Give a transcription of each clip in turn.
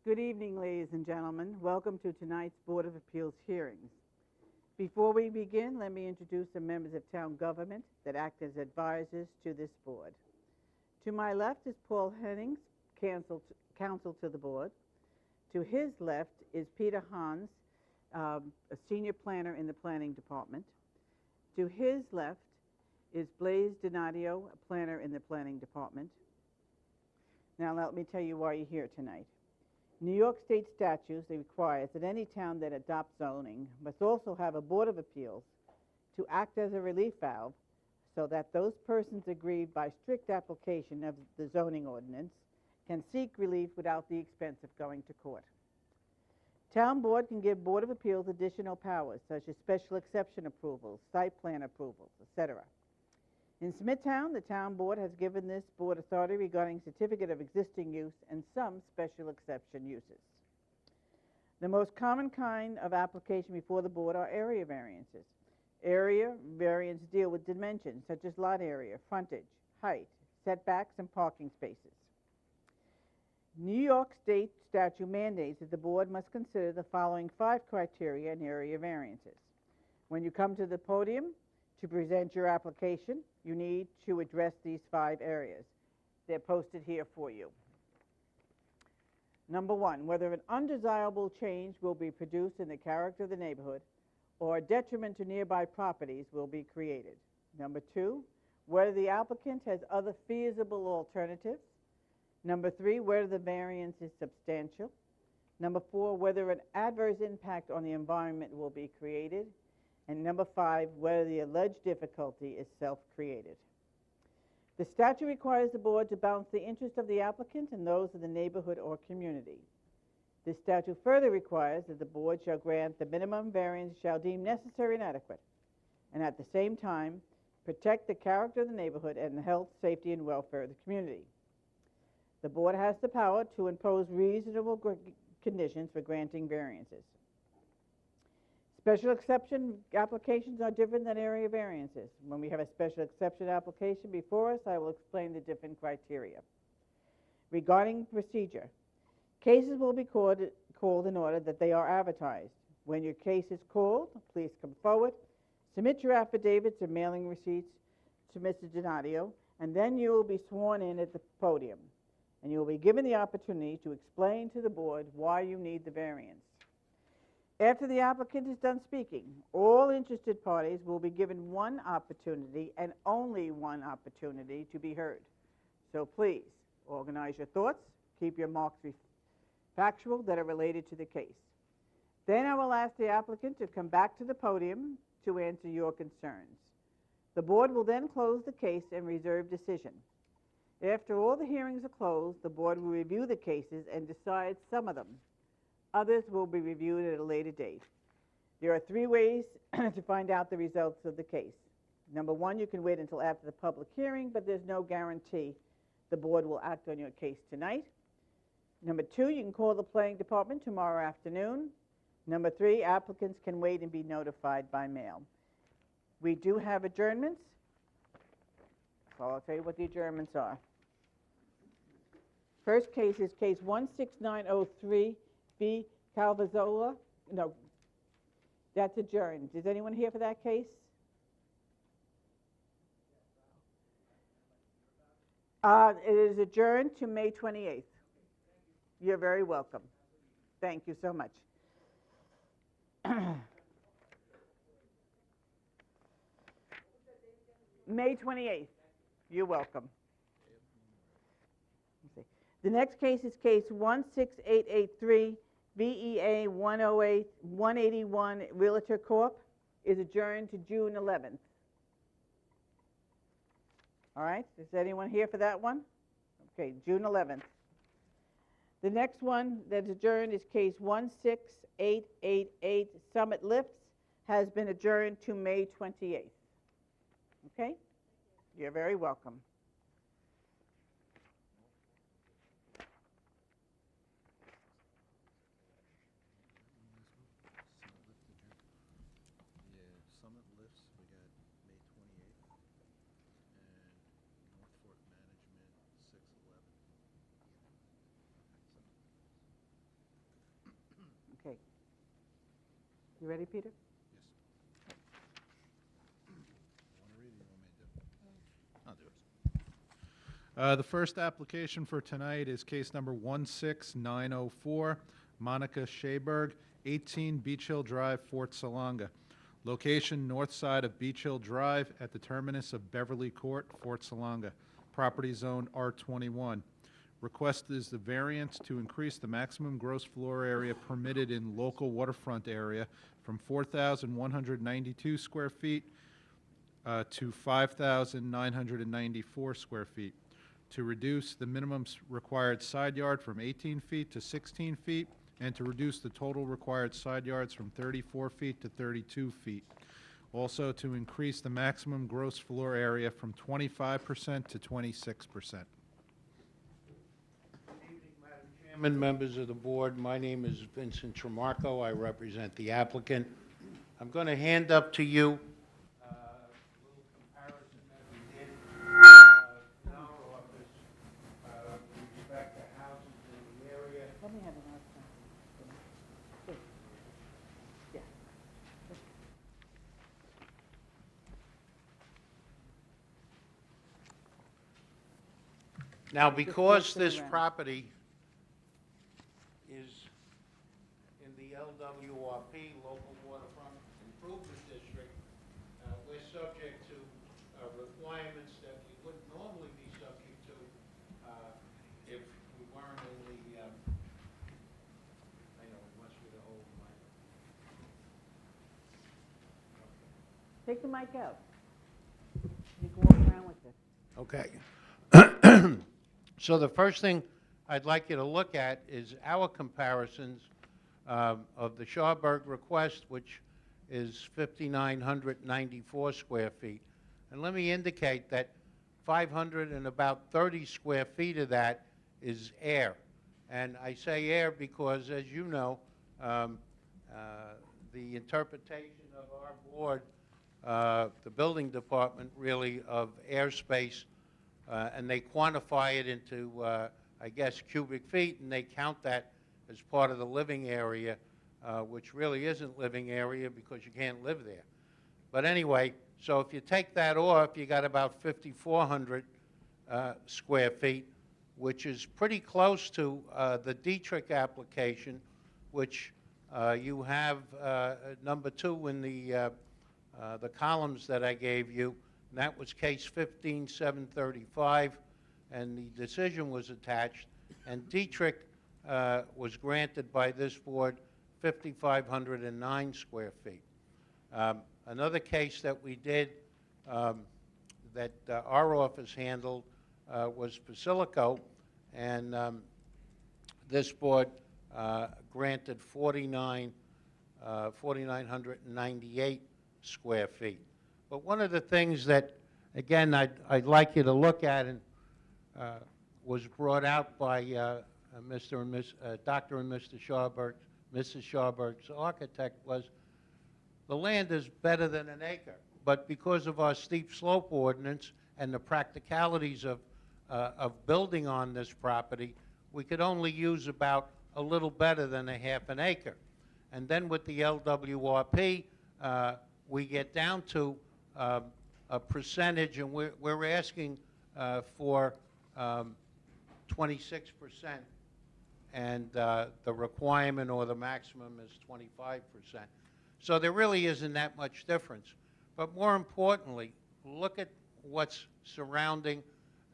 Good evening, ladies and gentlemen. Welcome to tonight's Board of Appeals hearings. Before we begin, let me introduce the members of town government that act as advisors to this board. To my left is Paul Hennings, counsel to the board. To his left is Peter Hans, a senior planner in the planning department. To his left is Blaise Donadio, a planner in the planning department. Now let me tell you why you're here tonight. New York State statutes requires that any town that adopts zoning must also have a Board of Appeals to act as a relief valve so that those persons aggrieved by strict application of the zoning ordinance can seek relief without the expense of going to court. Town board can give Board of Appeals additional powers such as special exception approvals, site plan approvals, etc. In Smithtown, the town board has given this board authority regarding certificate of existing use and some special exception uses. The most common kind of application before the board are area variances. Area variants deal with dimensions such as lot area, frontage, height, setbacks, and parking spaces. New York State statute mandates that the board must consider the following 5 criteria in area variances. When you come to the podium to present your application, you need to address these 5 areas. They're posted here for you. Number 1, whether an undesirable change will be produced in the character of the neighborhood or a detriment to nearby properties will be created. Number 2, whether the applicant has other feasible alternatives. Number 3, whether the variance is substantial. Number 4, whether an adverse impact on the environment will be created. And number 5, whether the alleged difficulty is self-created. The statute requires the board to balance the interest of the applicant and those of the neighborhood or community. This statute further requires that the board shall grant the minimum variance shall deem necessary and adequate, and at the same time protect the character of the neighborhood and the health, safety, and welfare of the community. The board has the power to impose reasonable conditions for granting variances. Special exception applications are different than area variances. When we have a special exception application before us, I will explain the different criteria. Regarding procedure, cases will be called in order that they are advertised. When your case is called, please come forward, submit your affidavits and mailing receipts to Mr. Donadio, and then you will be sworn in at the podium, and you will be given the opportunity to explain to the board why you need the variance. After the applicant is done speaking, all interested parties will be given one opportunity and only one opportunity to be heard. So please, organize your thoughts, keep your marks factual that are related to the case. Then I will ask the applicant to come back to the podium to answer your concerns. The board will then close the case and reserve decision. After all the hearings are closed, the board will review the cases and decide some of them. Others will be reviewed at a later date. There are 3 ways to find out the results of the case. Number 1, you can wait until after the public hearing, but there's no guarantee the board will act on your case tonight. Number 2, you can call the planning department tomorrow afternoon. Number 3, applicants can wait and be notified by mail. We do have adjournments, so I'll tell you what the adjournments are. First case is case 16903. B. Calvazola, no, that's adjourned. Is anyone here for that case? It is adjourned to May 28th. You're very welcome. Thank you so much. May 28th. You're welcome. The next case is case 16883, VEA 181 Realtor Corp. is adjourned to June 11th. All right, is anyone here for that one? Okay, June 11th. The next one that's adjourned is case 16888 Summit Lifts, has been adjourned to May 28th. Okay? You're very welcome. Summit lifts, we got May 28th, and North Fork Management, 6/11. Okay. You ready, Peter? Yes. Want to read it, or you want me to do it? I'll do it. The first application for tonight is case number 16904, Monica Shaberg, 18 Beach Hill Drive, Fort Salonga. Location north side of Beach Hill Drive at the terminus of Beverly Court, Fort Salonga. Property zone R21. Request is the variance to increase the maximum gross floor area permitted in local waterfront area from 4,192 square feet to 5,994 square feet, to reduce the minimum required side yard from 18 feet to 16 feet, and to reduce the total required side yards from 34 feet to 32 feet. Also, to increase the maximum gross floor area from 25% to 26%. Chairman, members of the board, my name is Vincent Tremarco. I represent the applicant. I'm going to hand up to you a little comparison that we did in our office with respect to houses in the area. Let me have an answer. Yeah. Now, because turn this around. property is in the LWRP, Local Waterfront Improvement District, we're subject to requirements that we wouldn't normally be subject to if we weren't in the, I know, it must be the whole mic. Take the mic out. You can walk around with it. Okay. So the first thing I'd like you to look at is our comparisons of the Schaberg request, which is 5,994 square feet. And let me indicate that 530 square feet of that is air. And I say air because, as you know, the interpretation of our board, the building department really, of airspace, and they quantify it into, I guess, cubic feet, and they count that as part of the living area, which really isn't living area because you can't live there. But anyway, so if you take that off, you got about 5,400 square feet, which is pretty close to the Dietrich application, which you have number 2 in the columns that I gave you. And that was case 15735, and the decision was attached. And Dietrich was granted by this board 5,509 square feet. Another case that we did that our office handled was Basilico, and this board granted 4,998 square feet. But one of the things that, again, I'd like you to look at and was brought out by Dr. and Mr. Schaberg, Mrs. Schaberg's architect, was the land is better than an acre. But because of our steep slope ordinance and the practicalities of building on this property, we could only use about a little better than a half an acre. And then with the LWRP, we get down to a percentage, and we're asking for 26%, and the requirement or the maximum is 25%. So there really isn't that much difference. But more importantly, look at what's surrounding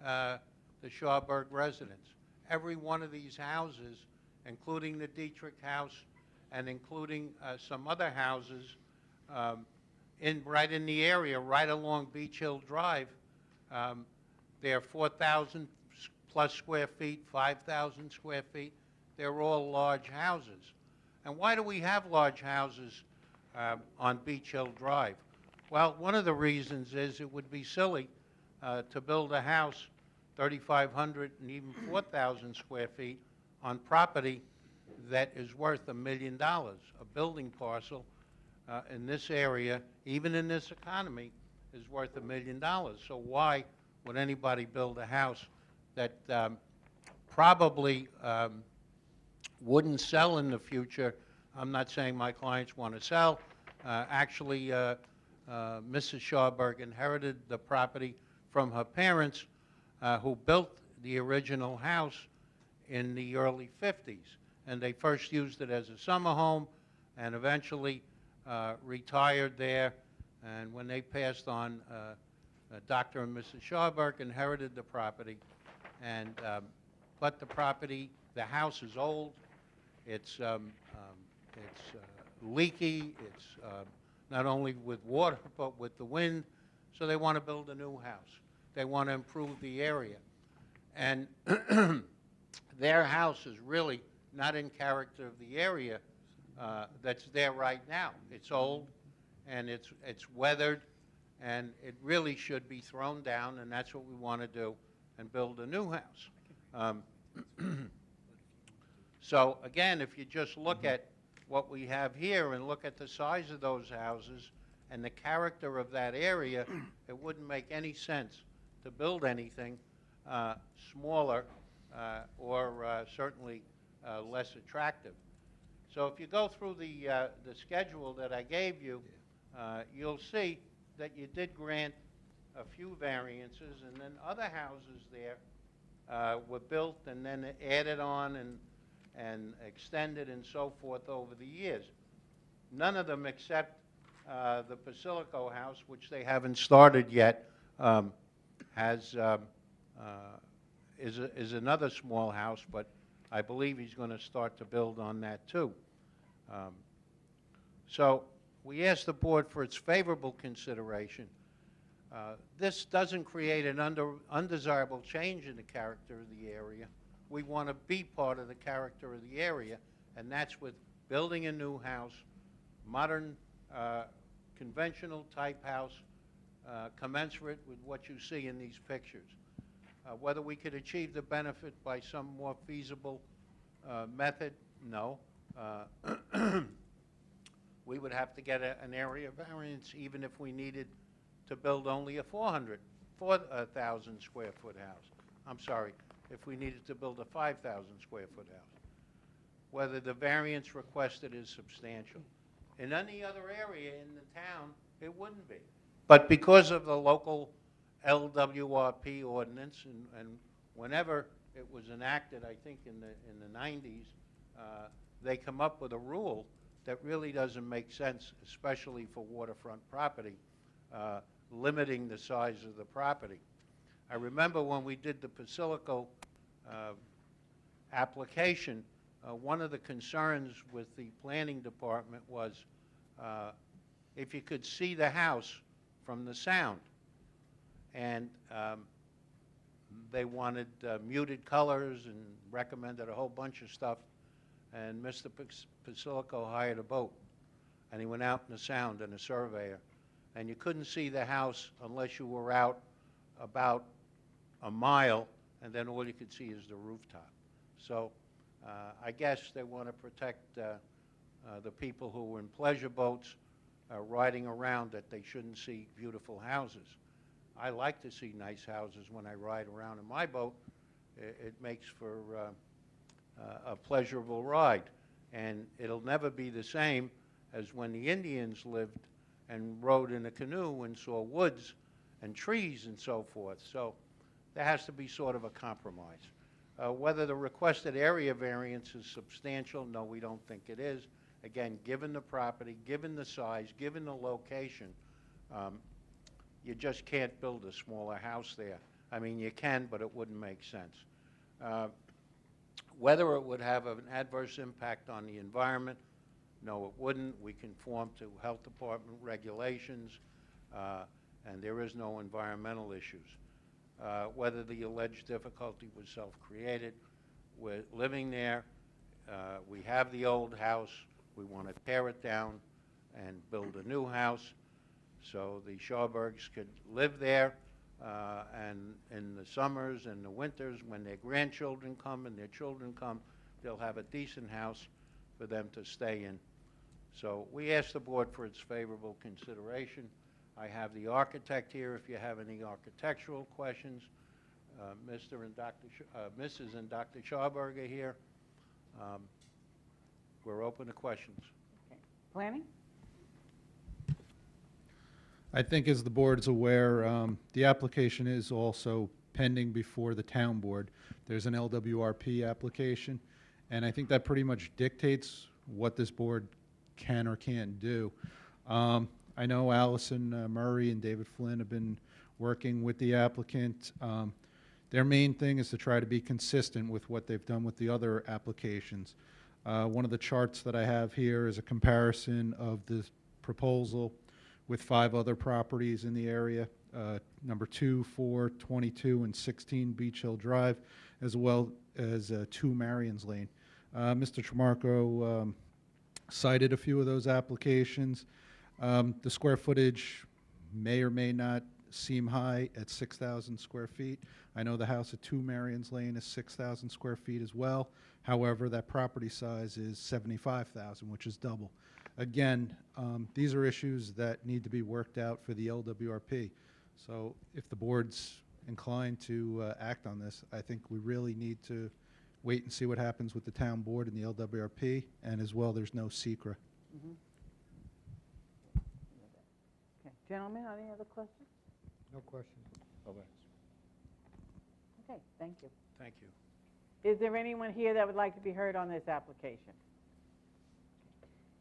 the Schaberg residence. Every one of these houses, including the Dietrich house and including some other houses, right in the area, right along Beach Hill Drive. They're 4,000 plus square feet, 5,000 square feet. They're all large houses. And why do we have large houses on Beach Hill Drive? Well, one of the reasons is it would be silly to build a house 3,500 and even 4,000 square feet on property that is worth $1 million. A building parcel in this area, even in this economy, is worth $1 million. So why would anybody build a house that probably wouldn't sell in the future I'm not saying my clients want to sell. Actually, Mrs. Schauberg inherited the property from her parents, who built the original house in the early 50s. And they first used it as a summer home and eventually retired there. And when they passed on, Dr. and Mrs. Schauberg inherited the property. And but the property, the house is old. It's leaky. It's not only with water but with the wind. So they want to build a new house. They want to improve the area. And their house is really not in character of the area that's there right now. It's old, and it's weathered, and it really should be thrown down, and that's what we want to do, and build a new house. So again, if you just look at what we have here and look at the size of those houses and the character of that area, it wouldn't make any sense to build anything smaller or certainly less attractive. So if you go through the schedule that I gave you, you'll see that you did grant a few variances, and then other houses there were built and then added on and extended and so forth over the years. None of them except the Basilico house, which they haven't started yet, is another small house, but I believe he's going to start to build on that too. So we asked the board for its favorable consideration. This doesn't create an undesirable change in the character of the area. We want to be part of the character of the area, and that's with building a new house, modern, conventional type house, commensurate with what you see in these pictures. Whether we could achieve the benefit by some more feasible method, no. We would have to get an area variance even if we needed to build only a 4,000 square foot house. I'm sorry, if we needed to build a 5,000 square foot house. Whether the variance requested is substantial. In any other area in the town, it wouldn't be. But because of the local LWRP ordinance, and whenever it was enacted, I think in the 90s, they come up with a rule that really doesn't make sense, especially for waterfront property, limiting the size of the property. I remember when we did the Basilico application, one of the concerns with the planning department was if you could see the house from the sound. And they wanted muted colors and recommended a whole bunch of stuff. And Mr. Basilico hired a boat, and he went out in the sound and a surveyor. And you couldn't see the house unless you were out about a mile, and then all you could see is the rooftop. So I guess they want to protect the people who were in pleasure boats riding around, that they shouldn't see beautiful houses. I like to see nice houses when I ride around in my boat. It makes for a pleasurable ride. And it'll never be the same as when the Indians lived and rode in a canoe and saw woods and trees and so forth. So there has to be sort of a compromise. Whether the requested area variance is substantial, no, we don't think it is. Again, given the property, given the size, given the location, you just can't build a smaller house there. I mean, you can, but it wouldn't make sense. Whether it would have an adverse impact on the environment, no, it wouldn't. We conform to health department regulations, and there is no environmental issues. Whether the alleged difficulty was self-created, we're living there. We have the old house. We want to tear it down and build a new house so the Schaubergs could live there, and in the summers and the winters, when their grandchildren come and their children come, they'll have a decent house for them to stay in. So we ask the board for its favorable consideration. I have the architect here if you have any architectural questions. Mr. and Dr. Mrs. and Dr. Schauberg are here. We're open to questions. Okay. Planning? I think as the board is aware, the application is also pending before the town board. There's an LWRP application, and I think that pretty much dictates what this board can or can't do. I know Allison Murray and David Flynn have been working with the applicant. Their main thing is to try to be consistent with what they've done with the other applications. One of the charts that I have here is a comparison of this proposal with 5 other properties in the area, number 2, 4, 22, and 16 Beach Hill Drive, as well as 2 Marion's Lane. Mr. Tremarco cited a few of those applications. The square footage may or may not seem high at 6,000 square feet. I know the house at 2 Marion's Lane is 6,000 square feet as well. However, that property size is 75,000, which is double. Again, these are issues that need to be worked out for the LWRP. So if the board's inclined to act on this, I think we really need to wait and see what happens with the town board and the LWRP, and as well, there's no secret. Mm-hmm. Okay. Gentlemen, any other questions? No questions. Okay, thank you. Thank you. Is there anyone here that would like to be heard on this application?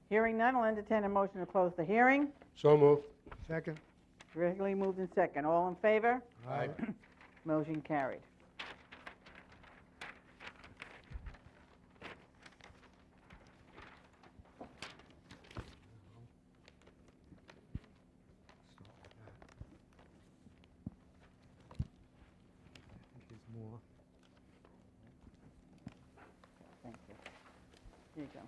Hearing none, I'll entertain a motion to close the hearing. So moved. Second. Regularly moved in second. All in favor? Aye. Motion carried. More. Thank you. Here you go.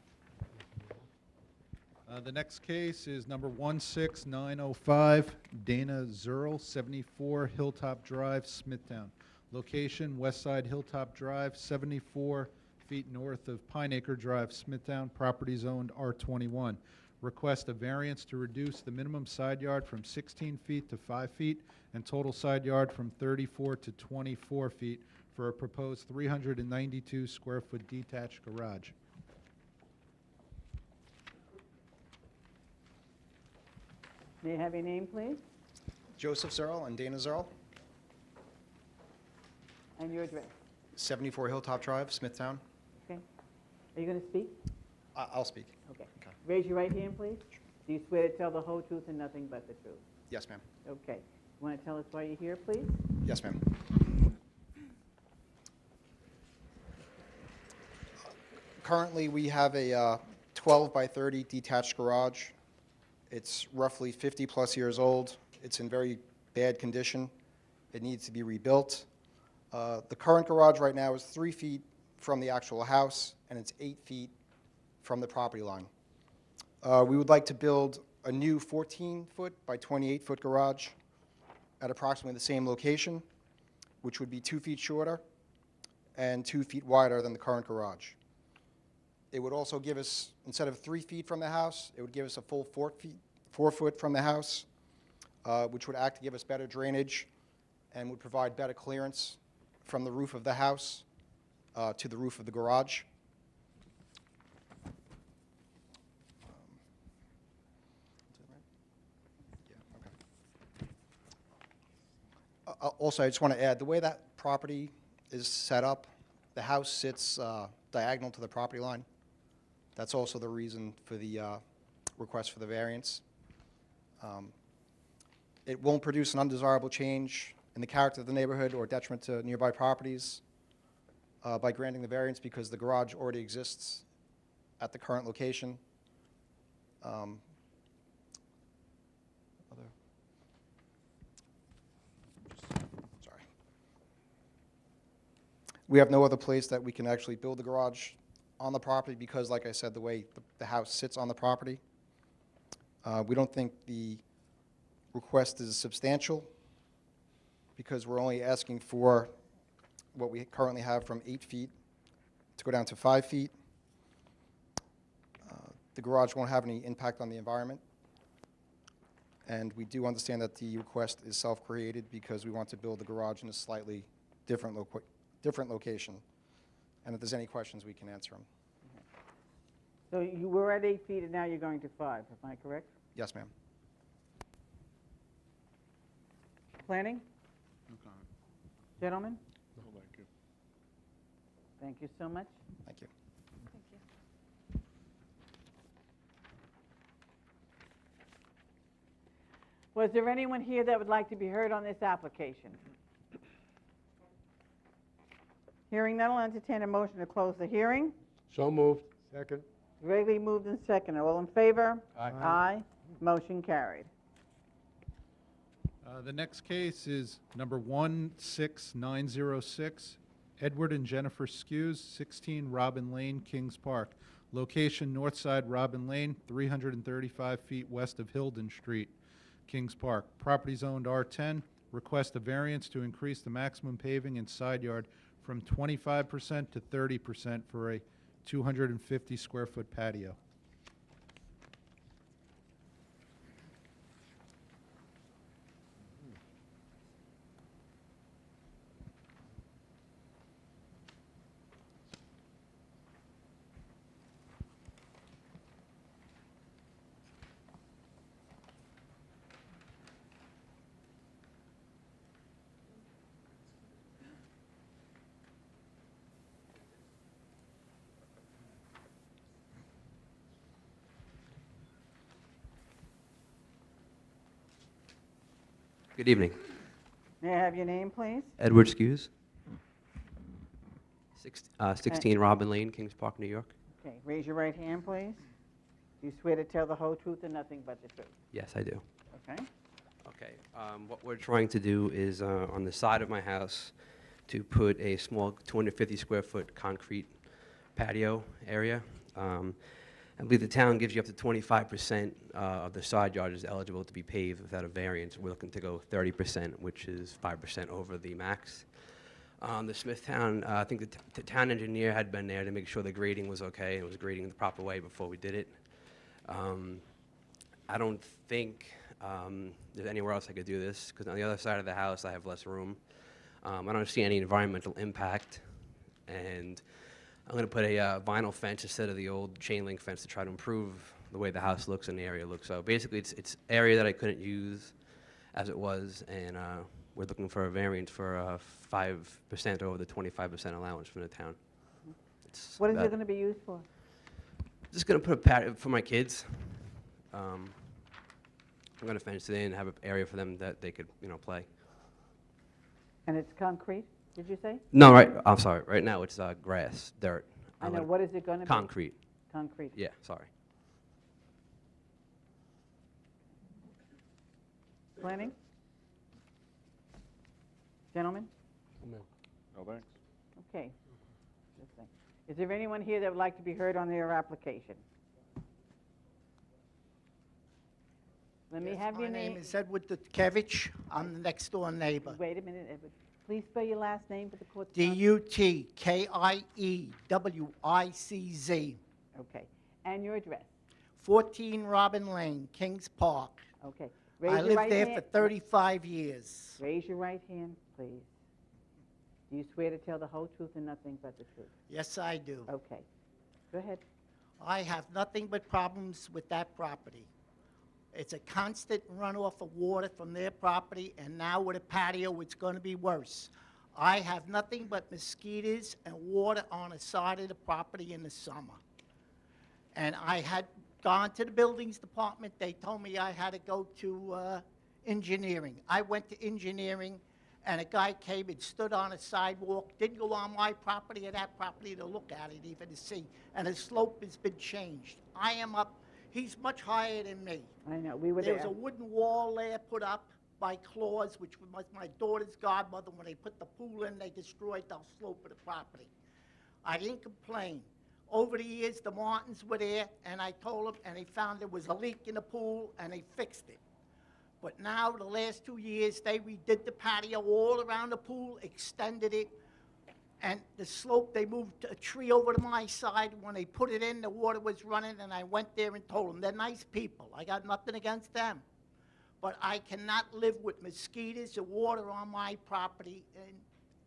The next case is number 16905, Dana Zerl, 74 Hilltop Drive, Smithtown. Location, West Side Hilltop Drive, 74 feet north of Pine Acre Drive, Smithtown. Property owned R21. Request a variance to reduce the minimum side yard from 16 feet to 5 feet and total side yard from 34 to 24 feet for a proposed 392 square foot detached garage. May I have your name, please, Joseph Zerl and Dana Zerl, and your address? 74 Hilltop Drive, Smithtown. Okay. Are you going to speak? I'll speak. Okay. Okay. Raise your right hand, please. Do you swear to tell the whole truth and nothing but the truth? Yes, ma'am. Okay. You want to tell us why you're here, please? Yes, ma'am. Currently, we have a 12 by 30 detached garage. It's roughly 50-plus years old. It's in very bad condition. It needs to be rebuilt. The current garage right now is 3 feet from the actual house, and it's 8 feet from the property line. We would like to build a new 14-foot by 28-foot garage at approximately the same location, which would be 2 feet shorter and 2 feet wider than the current garage. It would also give us, instead of 3 feet from the house, it would give us a full 4 foot from the house, which would act to give us better drainage and would provide better clearance from the roof of the house to the roof of the garage. Also, I just want to add, the way that property is set up, the house sits diagonal to the property line. That's also the reason for the request for the variance. It won't produce an undesirable change in the character of the neighborhood or detriment to nearby properties by granting the variance because the garage already exists at the current location. We have no other place that we can actually build the garage on the property because, like I said, the way the house sits on the property. We don't think the request is substantial because we're only asking for what we currently have from 8 feet to go down to 5 feet. The garage won't have any impact on the environment. And we do understand that the request is self-created because we want to build the garage in a slightly different location. And if there's any questions, we can answer them. So you were at 8 feet and now you're going to 5, am I correct? Yes, ma'am. Planning? No comment. Gentlemen? No, thank you. Thank you so much. Thank you. Was there anyone here that would like to be heard on this application? Hearing none, I'll entertain a motion to close the hearing. So moved. Second. Regularly moved and seconded. All in favor? Aye. Aye. Motion carried. The next case is number 16906, Edward and Jennifer Skews, 16 Robin Lane, Kings Park. Location north side Robin Lane, 335 feet west of Hilden Street, Kings Park. Property zoned R10. Request a variance to increase the maximum paving and side yard from 25% to 30% for a 250 square foot patio. Good evening. May I have your name, please? Edward Skews, 16 Robin Lane, Kings Park, New York. Okay, raise your right hand, please. Do you swear to tell the whole truth and nothing but the truth? Yes, I do. Okay? Okay. What we're trying to do is on the side of my house to put a small 250 square foot concrete patio area. I believe the town gives you up to 25% of the side yard is eligible to be paved without a variance. We're looking to go 30%, which is 5% over the max. The Smithtown, I think the town engineer had been there to make sure the grading was okay and was grading the proper way before we did it. I don't think there's anywhere else I could do this, because on the other side of the house I have less room. I don't see any environmental impact, and I'm going to put a vinyl fence instead of the old chain link fence to try to improve the way the house looks and the area looks. So basically, it's area that I couldn't use as it was, and we're looking for a variance for 5% over the 25% allowance from the town. What is it going to be used for? Just going to put a patio for my kids. I'm going to fence it in and have an area for them that they could, play. And it's concrete, did you say? No, I'm sorry. Right now it's grass, dirt. I know. What is it going to be? Concrete. Concrete. Yeah, sorry. Planning? Gentlemen? No, thanks. Okay. This thing. Is there anyone here that would like to be heard on their application? Let me have your My name. name is Edward Dutkevich. I'm the next door neighbor. Wait a minute, Edward. Please spell your last name for the court. Dutkiewiczz. Okay. And your address. 14 Robin Lane, Kings Park. Okay. I Raise your lived right there hand. for 35 years. Raise your right hand, please. Do you swear to tell the whole truth and nothing but the truth? Yes, I do. Okay. Go ahead. I have nothing but problems with that property. It's a constant runoff of water from their property, and now with a patio, it's going to be worse. I have nothing but mosquitoes and water on the side of the property in the summer. And I had gone to the buildings department. They told me I had to go to engineering. I went to engineering, and a guy came and stood on a sidewalk, didn't go on my property or that property to look at it, even to see. And the slope has been changed. I am up. He's much higher than me. I know. We were There there. was a wooden wall there put up by Claus, which was my daughter's godmother. When they put the pool in, they destroyed the slope of the property. I didn't complain. Over the years, the Martins were there, and I told them, and they found there was a leak in the pool, and they fixed it. But now, the last 2 years, they redid the patio all around the pool, extended it, and the slope, they moved a tree over to my side. When they put it in, the water was running, and I went there and told them. They're nice people. I got nothing against them. But I cannot live with mosquitoes and water on my property, and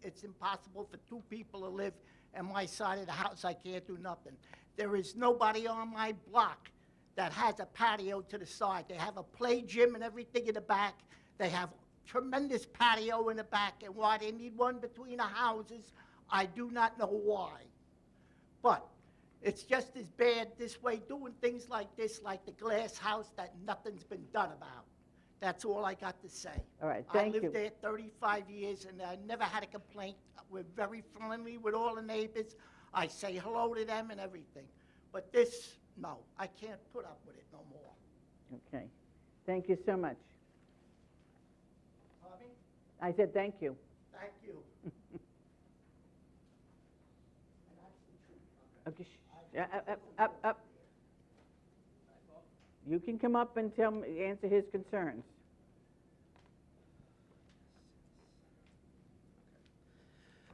it's impossible for two people to live on my side of the house. I can't do nothing. There is nobody on my block that has a patio to the side. They have a play gym and everything in the back. They have tremendous patio in the back, and why they need one between the houses, I do not know why. But it's just as bad this way, doing things like this, like the glass house that nothing's been done about. That's all I got to say. All right, thank I you. lived there 35 years, and I never had a complaint. We're very friendly with all the neighbors. I say hello to them and everything. But this, no, I can't put up with it no more. Okay. Thank you so much. Tommy, I said thank you. thank you. Okay, up. You can come up and answer his concerns.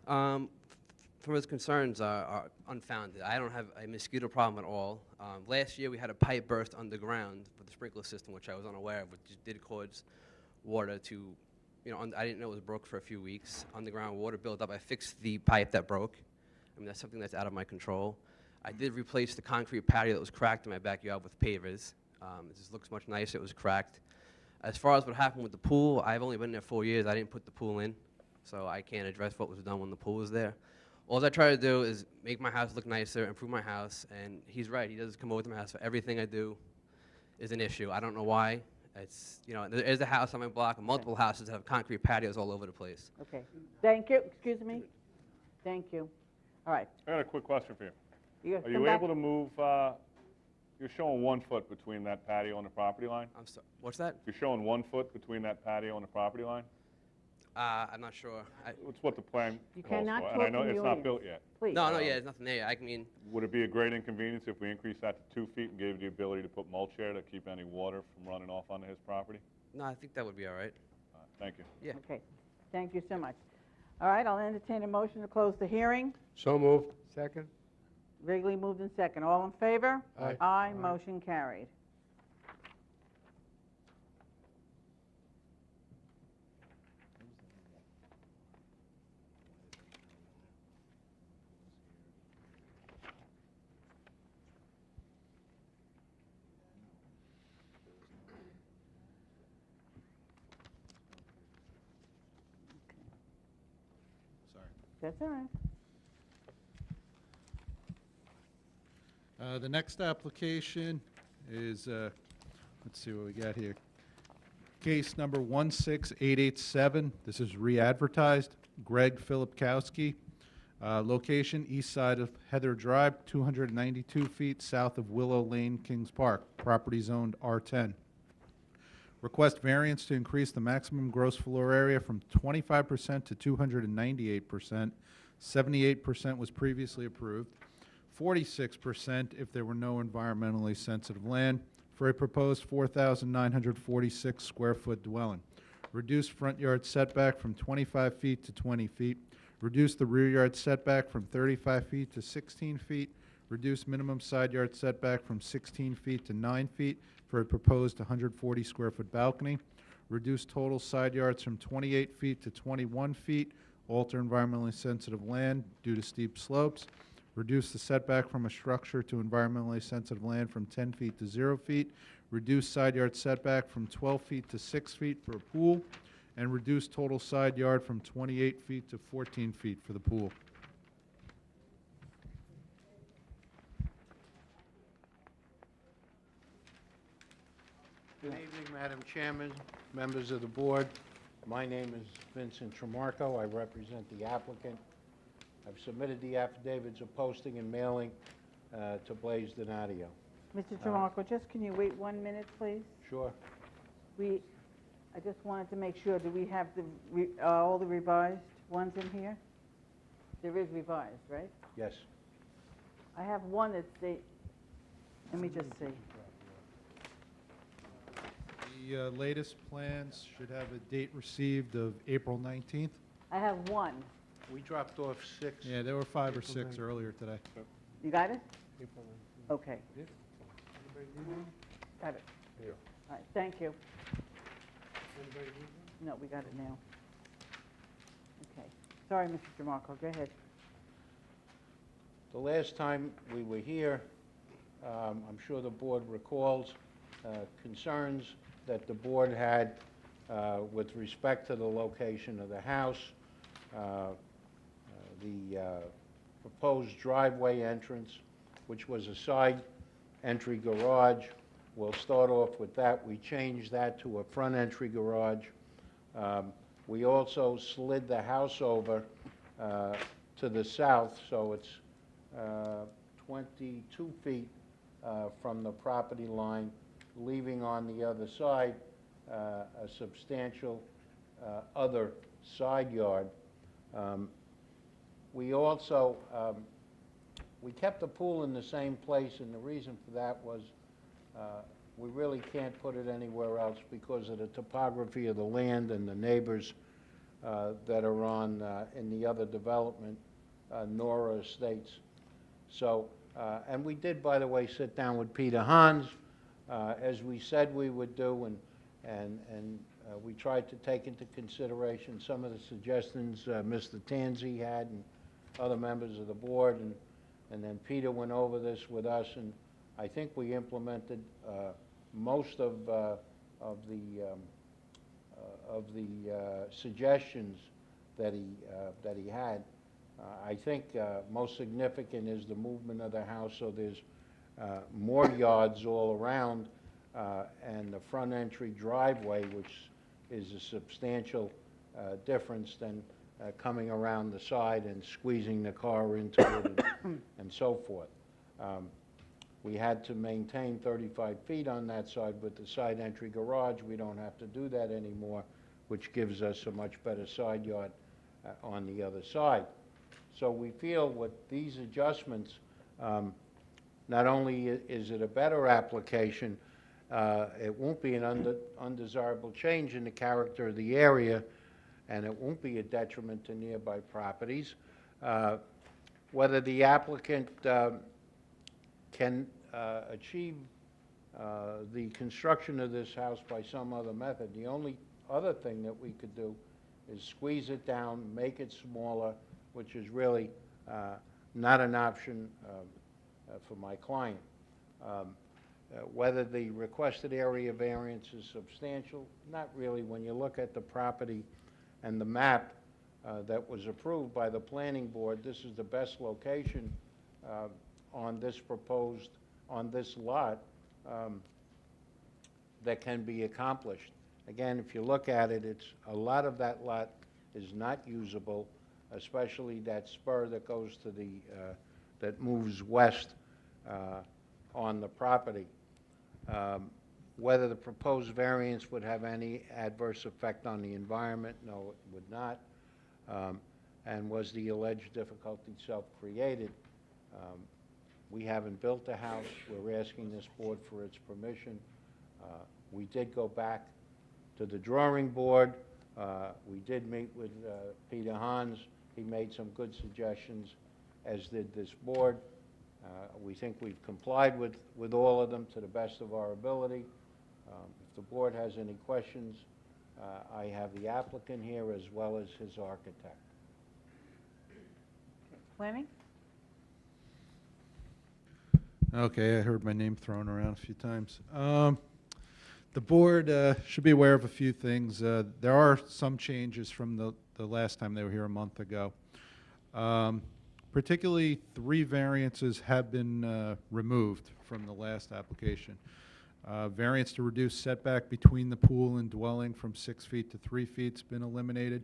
From his concerns are unfounded. I don't have a mosquito problem at all. Last year we had a pipe burst underground with the sprinkler system, which I was unaware of, which did cause water to, I didn't know it was broke for a few weeks. Underground water built up. I fixed the pipe that broke. I mean, that's something that's out of my control. I did replace the concrete patio that was cracked in my backyard with pavers. It just looks much nicer. It was cracked. As far as what happened with the pool, I've only been there 4 years. I didn't put the pool in, so I can't address what was done when the pool was there. All I try to do is make my house look nicer, improve my house, and he's right. He does come over to my house. So everything I do is an issue. I don't know why. It's, there's a house on my block, and multiple houses that have concrete patios all over the place. Okay. Thank you. Excuse me. Thank you. All right. I got a quick question for you. You Are come you back. able to move, you're showing 1 foot between that patio and the property line? I'm sorry. What's that? You're showing 1 foot between that patio and the property line? I'm not sure. It's what the plan You calls cannot for, talk and I know from the it's not audience. built yet. Please. No, yeah, there's nothing there. I mean, Would it be a great inconvenience if we increased that to 2 feet and gave you the ability to put mulch there to keep any water from running off onto his property? no, I think that would be all right. Thank you. Yeah. Okay. Thank you so much. All right, I'll entertain a motion to close the hearing. So moved. Second. Wrigley moved in second. All in favor? Aye. Aye, motion carried. Sorry. That's all right. The next application is, let's see what we got here. Case number 16887. This is re-advertised. Greg Filipkowski. Location, east side of Heather Drive, 292 feet south of Willow Lane, Kings Park. Property zoned R10. Request variance to increase the maximum gross floor area from 25% to 298%. 78% was previously approved. 46% if there were no environmentally sensitive land, for a proposed 4,946 square foot dwelling. Reduce front yard setback from 25 feet to 20 feet. Reduce the rear yard setback from 35 feet to 16 feet. Reduce minimum side yard setback from 16 feet to 9 feet for a proposed 140 square foot balcony. Reduce total side yards from 28 feet to 21 feet. Alter environmentally sensitive land due to steep slopes. Reduce the setback from a structure to environmentally sensitive land from 10 feet to 0 feet. Reduce side yard setback from 12 feet to 6 feet for a pool. And reduce total side yard from 28 feet to 14 feet for the pool. Good evening, Madam Chairman, members of the board. My name is Vincent Tremarco. I represent the applicant. I've submitted the affidavits of posting and mailing to Blaze Donadio. Mr. Tramarko, just can you wait 1 minute, please? Sure. I just wanted to make sure, do we have all the revised ones in here? There is revised, right? Yes. I have one that's let me just see. The latest plans should have a date received of April 19th. I have one. We dropped off 6. Yeah, there were 5 or 6 earlier today. You got it? Okay. Got it. Here. All right, thank you. No, we got it now. Okay. Sorry, Mr. Tramarko, go ahead. The last time we were here, I'm sure the board recalls concerns that the board had with respect to the location of the house, the proposed driveway entrance, which was a side entry garage. We'll start off with that. We changed that to a front entry garage. We also slid the house over to the south, so it's 22 feet from the property line, leaving on the other side a substantial other side yard. We also, we kept the pool in the same place, and the reason for that was we really can't put it anywhere else because of the topography of the land and the neighbors that are on in the other development, Nora Estates. So, and we did, by the way, sit down with Peter Hans, as we said we would do, and we tried to take into consideration some of the suggestions Mr. Tanzi had and other members of the board, and then Peter went over this with us, and I think we implemented most of the suggestions that he had. I think most significant is the movement of the house, so there's more yards all around, and the front entry driveway, which is a substantial difference than coming around the side and squeezing the car into it and so forth. We had to maintain 35 feet on that side. With the side entry garage, we don't have to do that anymore, which gives us a much better side yard on the other side. So we feel with these adjustments, not only is it a better application, it won't be an undesirable change in the character of the area, and it won't be a detriment to nearby properties. Whether the applicant can achieve the construction of this house by some other method, the only other thing that we could do is squeeze it down, make it smaller, which is really not an option for my client. Whether the requested area variance is substantial, not really. When you look at the property and the map that was approved by the planning board, this is the best location on this proposed, on this lot that can be accomplished. Again, if you look at it, it's a lot of that lot is not usable, especially that spur that goes to the, that moves west on the property. Whether the proposed variance would have any adverse effect on the environment, no, it would not. And was the alleged difficulty self-created? We haven't built the house. We're asking this board for its permission. We did go back to the drawing board. We did meet with Peter Hans. He made some good suggestions, as did this board. We think we've complied with all of them to the best of our ability. If the board has any questions, I have the applicant here as well as his architect. Planning? Okay, I heard my name thrown around a few times. The board should be aware of a few things. There are some changes from the last time they were here a month ago. Particularly, 3 variances have been removed from the last application. Variance to reduce setback between the pool and dwelling from 6 feet to 3 feet has been eliminated.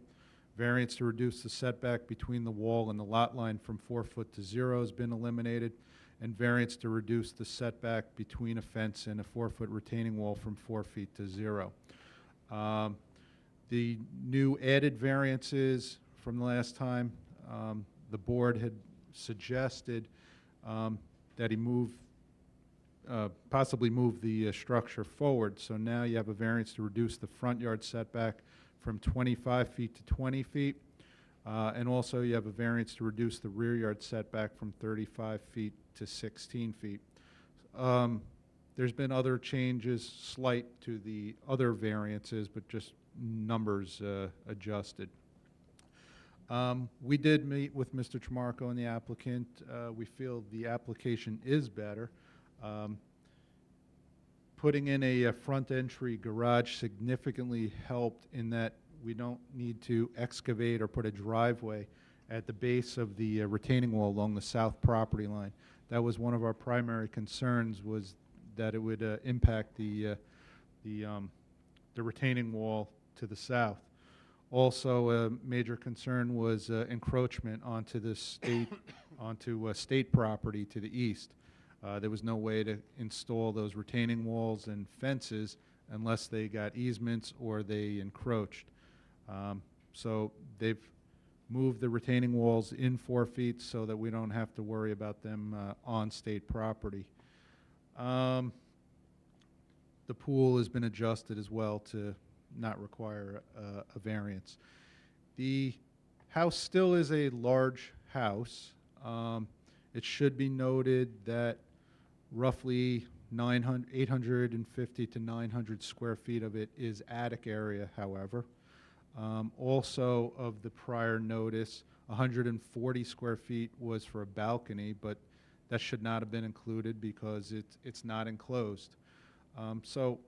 Variance to reduce the setback between the wall and the lot line from 4 foot to 0 has been eliminated. And variance to reduce the setback between a fence and a 4-foot retaining wall from 4 feet to 0. The new added variances from the last time, the board had suggested that he move, possibly move the structure forward. So now you have a variance to reduce the front yard setback from 25 feet to 20 feet. And also you have a variance to reduce the rear yard setback from 35 feet to 16 feet. There's been other changes, slight to the other variances, but just numbers adjusted. We did meet with Mr. Tramarko and the applicant. We feel the application is better. Putting in a front entry garage significantly helped in that we don't need to excavate or put a driveway at the base of the retaining wall along the south property line. That was one of our primary concerns, was that it would impact the retaining wall to the south. Also, a major concern was encroachment onto the state, onto state property to the east. There was no way to install those retaining walls and fences unless they got easements or they encroached. So they've moved the retaining walls in 4 feet so that we don't have to worry about them on state property. The pool has been adjusted as well to not require a variance. The house still is a large house. It should be noted that roughly 850 to 900 square feet of it is attic area, however. Also, of the prior notice, 140 square feet was for a balcony, but that should not have been included because it's not enclosed. So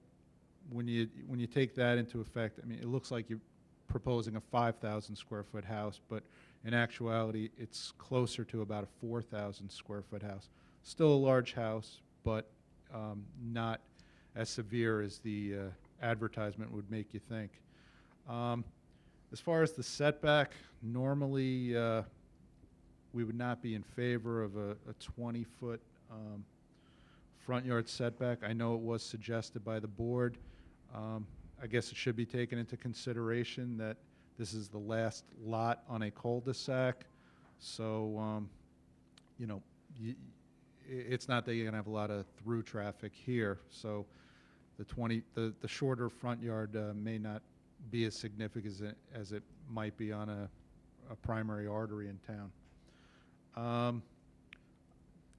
when you take that into effect, I mean, it looks like you're proposing a 5,000 square foot house, but in actuality, it's closer to about a 4,000 square foot house. Still a large house, but not as severe as the advertisement would make you think. As far as the setback, normally we would not be in favor of a 20-foot front yard setback. I know it was suggested by the board. I guess it should be taken into consideration that this is the last lot on a cul-de-sac. So, you know, it's not that you're going to have a lot of through traffic here. So the shorter front yard may not be as significant as it might be on a primary artery in town.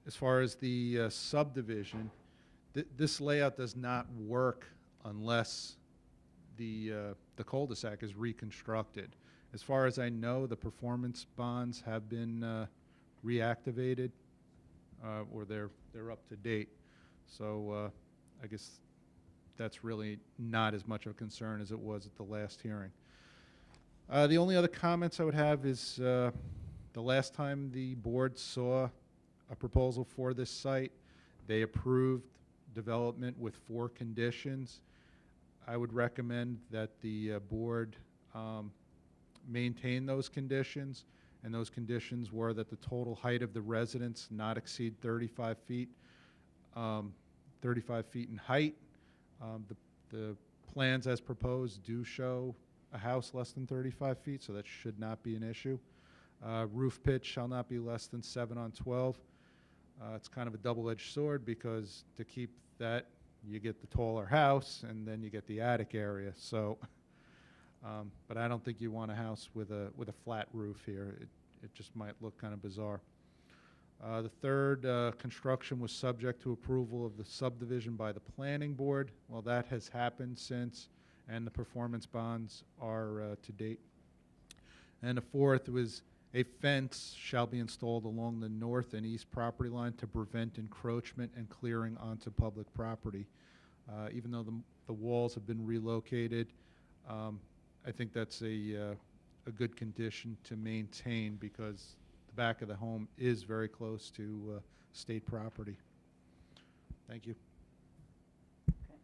As far as the subdivision, this layout does not work unless the cul-de-sac is reconstructed. As far as I know, the performance bonds have been reactivated, or they're up to date. So I guess that's really not as much of a concern as it was at the last hearing. The only other comments I would have is the last time the board saw a proposal for this site, they approved development with 4 conditions. I would recommend that the board maintain those conditions, and those conditions were that the total height of the residence not exceed 35 feet, 35 feet in height. The plans as proposed do show a house less than 35 feet, so that should not be an issue. Roof pitch shall not be less than 7 on 12. It's kind of a double-edged sword because to keep that, you get the taller house and then you get the attic area. So, but I don't think you want a house with a flat roof here. It just might look kind of bizarre. The third, construction was subject to approval of the subdivision by the planning board. Well, that has happened since, and the performance bonds are to date. And the fourth was a fence shall be installed along the north and east property line to prevent encroachment and clearing onto public property. Even though the walls have been relocated, I think that's a good condition to maintain because the back of the home is very close to state property. Thank you. Okay.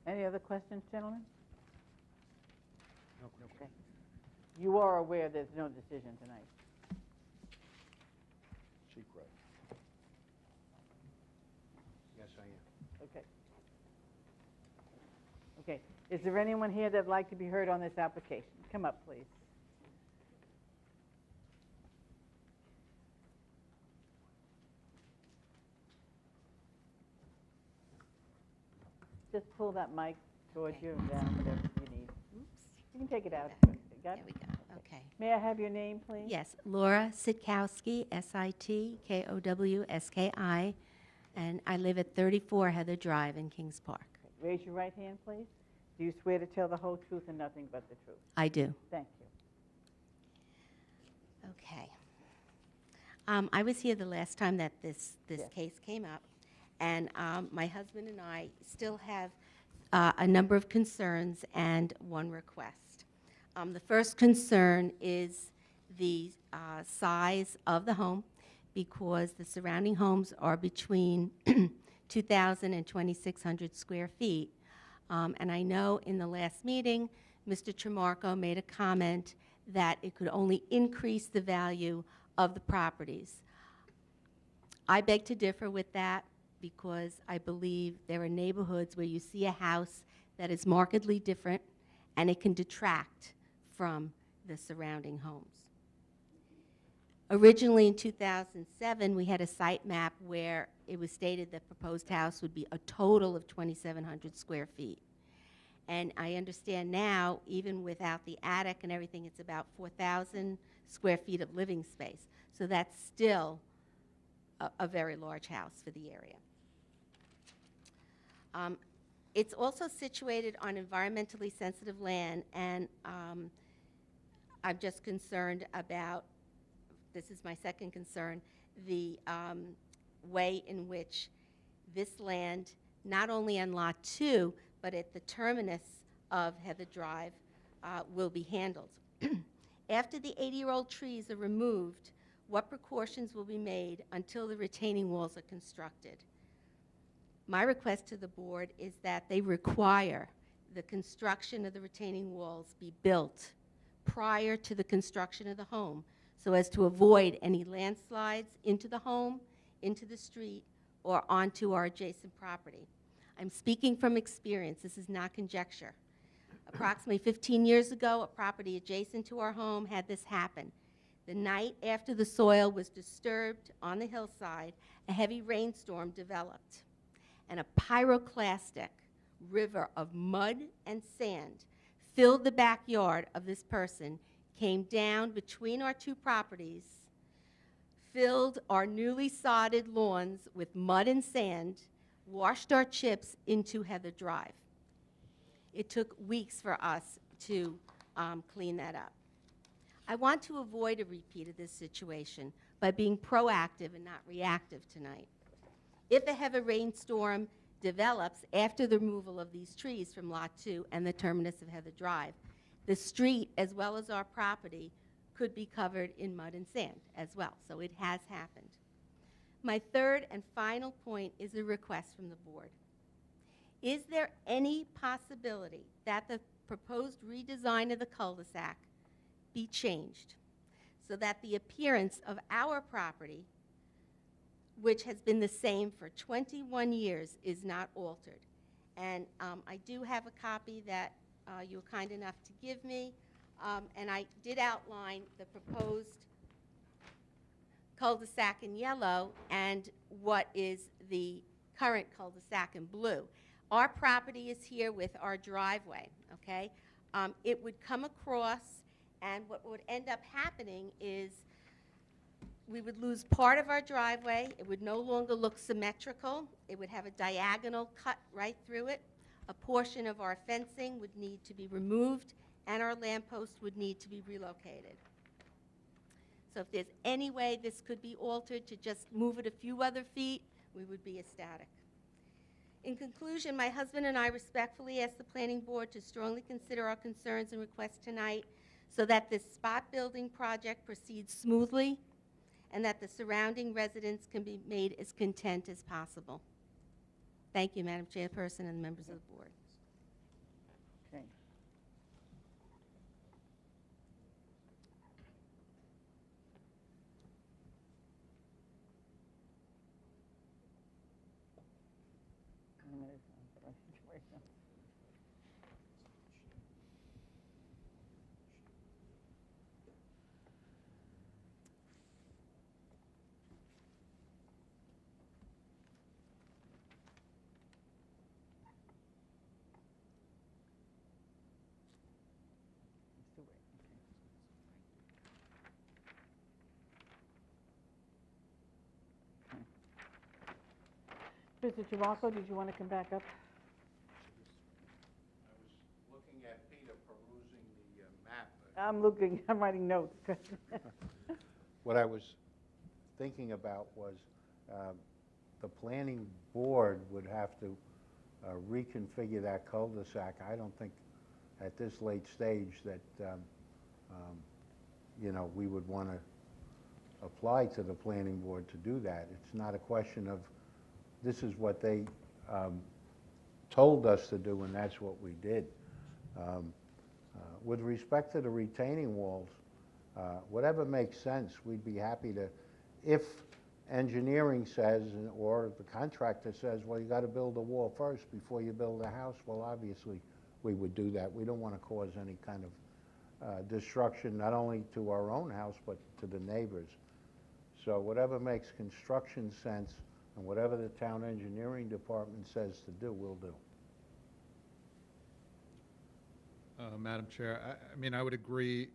Any other questions, gentlemen? No. Okay. You are aware there's no decision tonight. Secret. Yes, I am. Okay. Okay. Is there anyone here that'd like to be heard on this application? Come up, please. Just pull that mic towards you and down, whatever you need. Oops. You can take it out. There Got it? we go. Okay. May I have your name, please? Yes, Laura Sitkowski, Sitkowski, and I live at 34 Heather Drive in Kings Park. Raise your right hand, please. Do you swear to tell the whole truth and nothing but the truth? I do. Thank you. I was here the last time that this Yes. case came up, and my husband and I still have a number of concerns and one request. The first concern is the size of the home, because the surrounding homes are between 2,000 and 2,600 square feet. And I know in the last meeting, Mr. Tremarco made a comment that it could only increase the value of the properties. I beg to differ with that, because I believe there are neighborhoods where you see a house that is markedly different and it can detract from the surrounding homes. Originally in 2007, we had a site map where it was stated the proposed house would be a total of 2,700 square feet. And I understand now, even without the attic and everything, it's about 4,000 square feet of living space. So that's still a very large house for the area. It's also situated on environmentally sensitive land, and I'm just concerned about, this is my second concern, the way in which this land, not only on Lot 2, but at the terminus of Heather Drive, will be handled. After the 80-year-old trees are removed, what precautions will be made until the retaining walls are constructed? My request to the board is that they require the construction of the retaining walls be built prior to the construction of the home, so as to avoid any landslides into the home, into the street, or onto our adjacent property. I'm speaking from experience. This is not conjecture. Approximately 15 years ago, a property adjacent to our home had this happen. The night after the soil was disturbed on the hillside, a heavy rainstorm developed, and a pyroclastic river of mud and sand filled the backyard of this person, came down between our two properties, filled our newly sodded lawns with mud and sand, washed our chips into Heather Drive. It took weeks for us to clean that up. I want to avoid a repeat of this situation by being proactive and not reactive tonight. If a heavy rainstorm develops after the removal of these trees from Lot 2 and the terminus of Heather Drive, the street, as well as our property, could be covered in mud and sand as well. So it has happened. My third and final point is a request from the board. Is there any possibility that the proposed redesign of the cul-de-sac be changed so that the appearance of our property, which has been the same for 21 years, is not altered? And I do have a copy that you were kind enough to give me, and I did outline the proposed cul-de-sac in yellow and what is the current cul-de-sac in blue. Our property is here with our driveway, okay? It would come across, and what would end up happening is we would lose part of our driveway. It would no longer look symmetrical. It would have a diagonal cut right through it. A portion of our fencing would need to be removed, and our lamppost would need to be relocated. So if there's any way this could be altered to just move it a few other feet, we would be ecstatic. In conclusion, my husband and I respectfully ask the planning board to strongly consider our concerns and requests tonight so that this spot building project proceeds smoothly and that the surrounding residents can be made as content as possible. Thank you, Madam Chairperson and members of the board. Okay. Mr. Tremarco, did you want to come back up? I was looking at Peter perusing the map. I'm looking, I'm writing notes. What I was thinking about was the planning board would have to reconfigure that cul-de-sac. I don't think at this late stage that, you know, we would want to apply to the planning board to do that. It's not a question of, this is what they told us to do, and that's what we did. With respect to the retaining walls, whatever makes sense, we'd be happy to, if engineering says, or the contractor says, well, you got to build a wall first before you build a house, well, obviously, we would do that. We don't want to cause any kind of destruction, not only to our own house, but to the neighbors. So whatever makes construction sense and whatever the town engineering department says to do, we'll do. Madam Chair, I mean, I would agree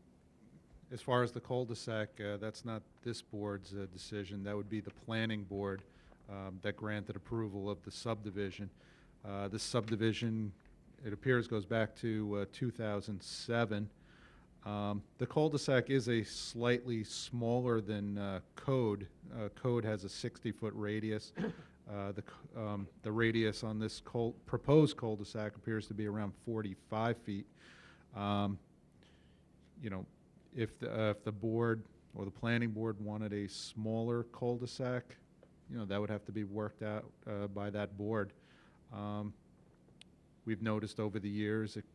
as far as the cul-de-sac, that's not this board's decision. That would be the planning board that granted approval of the subdivision. This subdivision, it appears, goes back to 2007. The cul-de-sac is a slightly smaller than code. Code has a 60-foot radius. The radius on this proposed cul-de-sac appears to be around 45 feet. You know, if the board or the planning board wanted a smaller cul-de-sac, you know, that would have to be worked out by that board. We've noticed over the years it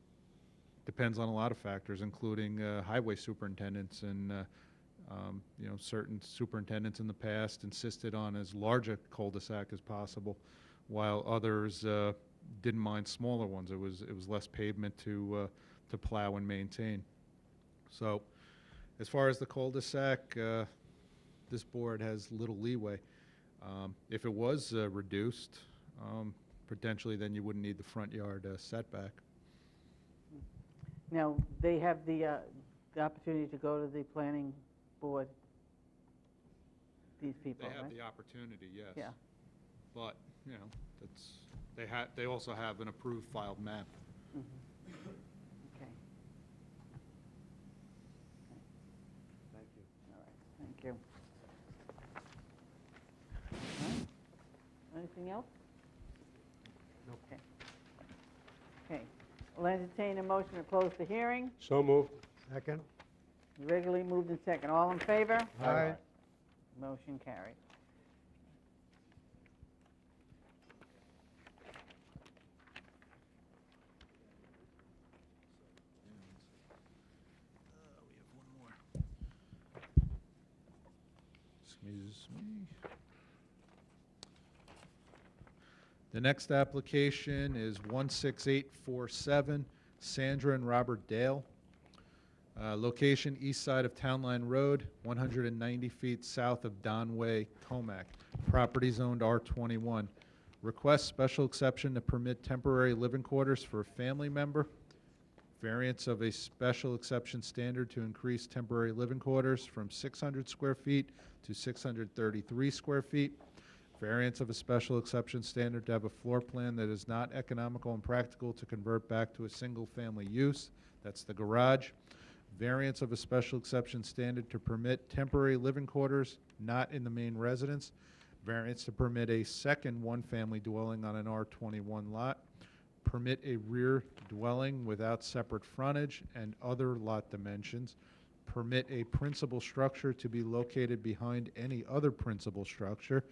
depends on a lot of factors, including highway superintendents, and you know, certain superintendents in the past insisted on as large a cul-de-sac as possible, while others didn't mind smaller ones. It was less pavement to plow and maintain. So, as far as the cul-de-sac, this board has little leeway. If it was reduced, potentially then you wouldn't need the front yard setback. Now, they have the opportunity to go to the planning board, these people, They have right? the opportunity, yes. Yeah. But, you know, they also have an approved filed map. Mhm. Okay. Thank you. All right, thank you. All right. Anything else? Nope. Okay. Okay. We'll entertain a motion to close the hearing. So moved. Second. Regularly moved in second. All in favor? Aye. Motion carried. Excuse me. The next application is 16847, Sandra and Robert Dale. Location east side of Town Line Road, 190 feet south of Donway, Comac. Property zoned R21. Request special exception to permit temporary living quarters for a family member. Variance of a special exception standard to increase temporary living quarters from 600 square feet to 633 square feet. Variance of a special exception standard to have a floor plan that is not economical and practical to convert back to a single-family use. That's the garage. Variance of a special exception standard to permit temporary living quarters not in the main residence. Variance to permit a second one-family dwelling on an R21 lot. Permit a rear dwelling without separate frontage and other lot dimensions. Permit a principal structure to be located behind any other principal structure.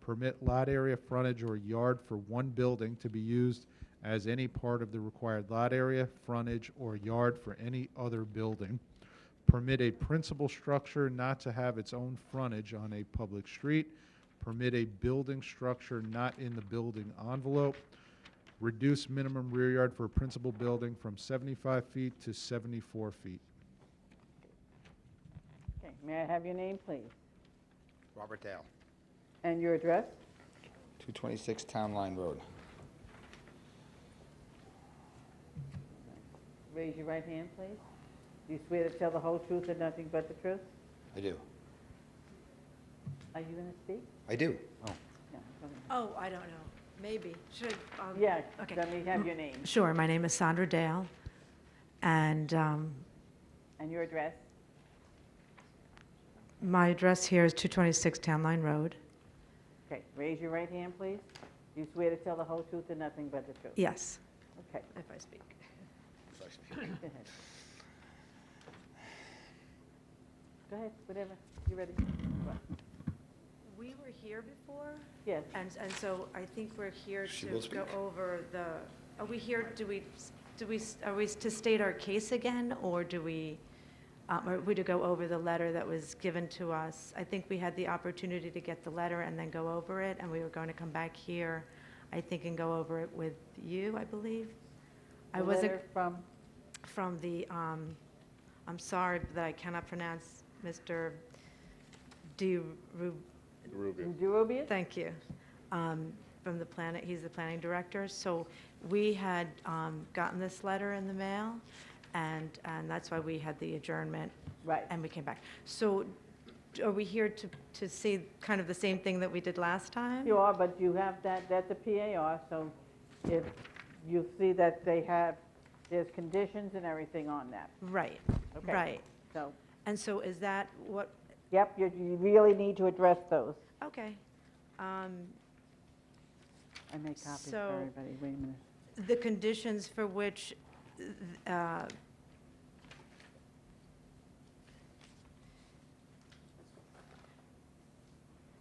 Permit lot area, frontage, or yard for one building to be used as any part of the required lot area, frontage, or yard for any other building. Permit a principal structure not to have its own frontage on a public street. Permit a building structure not in the building envelope. Reduce minimum rear yard for a principal building from 75 feet to 74 feet. Okay, may I have your name, please? Robert Dale, And your address? 226 Town Line Road. Raise your right hand, please. Do you swear to tell the whole truth and nothing but the truth? I do. Are you going to speak? I do. Yeah, go ahead. Oh, I don't know. Maybe. Should, Yeah, okay. let me have your name. Sure, my name is Sandra Dale, and And your address? My address here is 226 Town Line Road. Okay, raise your right hand, please. Do you swear to tell the whole truth and nothing but the truth? Yes, Okay, if I speak. go ahead. Go ahead, whatever, you ready? What? We were here before, Yes, and so I think we're here She to will go speak. over the, are we here, are we to state our case again, or are we to go over the letter that was given to us? I think we had the opportunity to get the letter and then go over it, and we were going to come back here, I think, and go over it with you, I believe. I the wasn't letter from the, I'm sorry that I cannot pronounce Mr. Derubius? Thank you. From the planet, he's the planning director. So we had gotten this letter in the mail, and that's why we had the adjournment. Right. And we came back. So are we here to see kind of the same thing that we did last time? You are, but you have that's a PAR, so if you see that there's conditions and everything on that. Right, Okay. right. So, And so is that what, yep, you really need to address those. okay. I make copies for So- everybody, wait a minute. The conditions for which,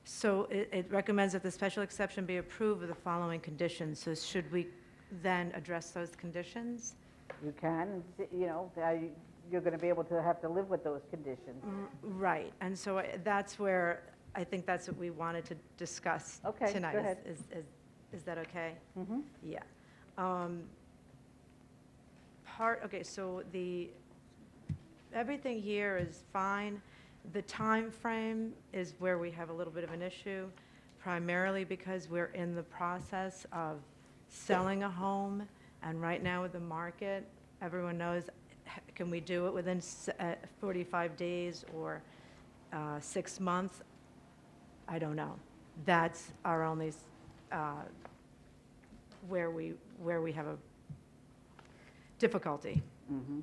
so it recommends that the special exception be approved with the following conditions. So should we then address those conditions? You can, and you're going to be able to have to live with those conditions. Right, and so that's where, I think that's what we wanted to discuss Okay, go tonight. ahead. Is that okay? Mm-hmm. Yeah. Okay, so everything here is fine. The time frame is where we have a little bit of an issue, primarily because we're in the process of selling a home, and right now with the market, everyone knows, can we do it within 45 days or 6 months? I don't know. That's our only, where we have a difficulty. Mm-hmm.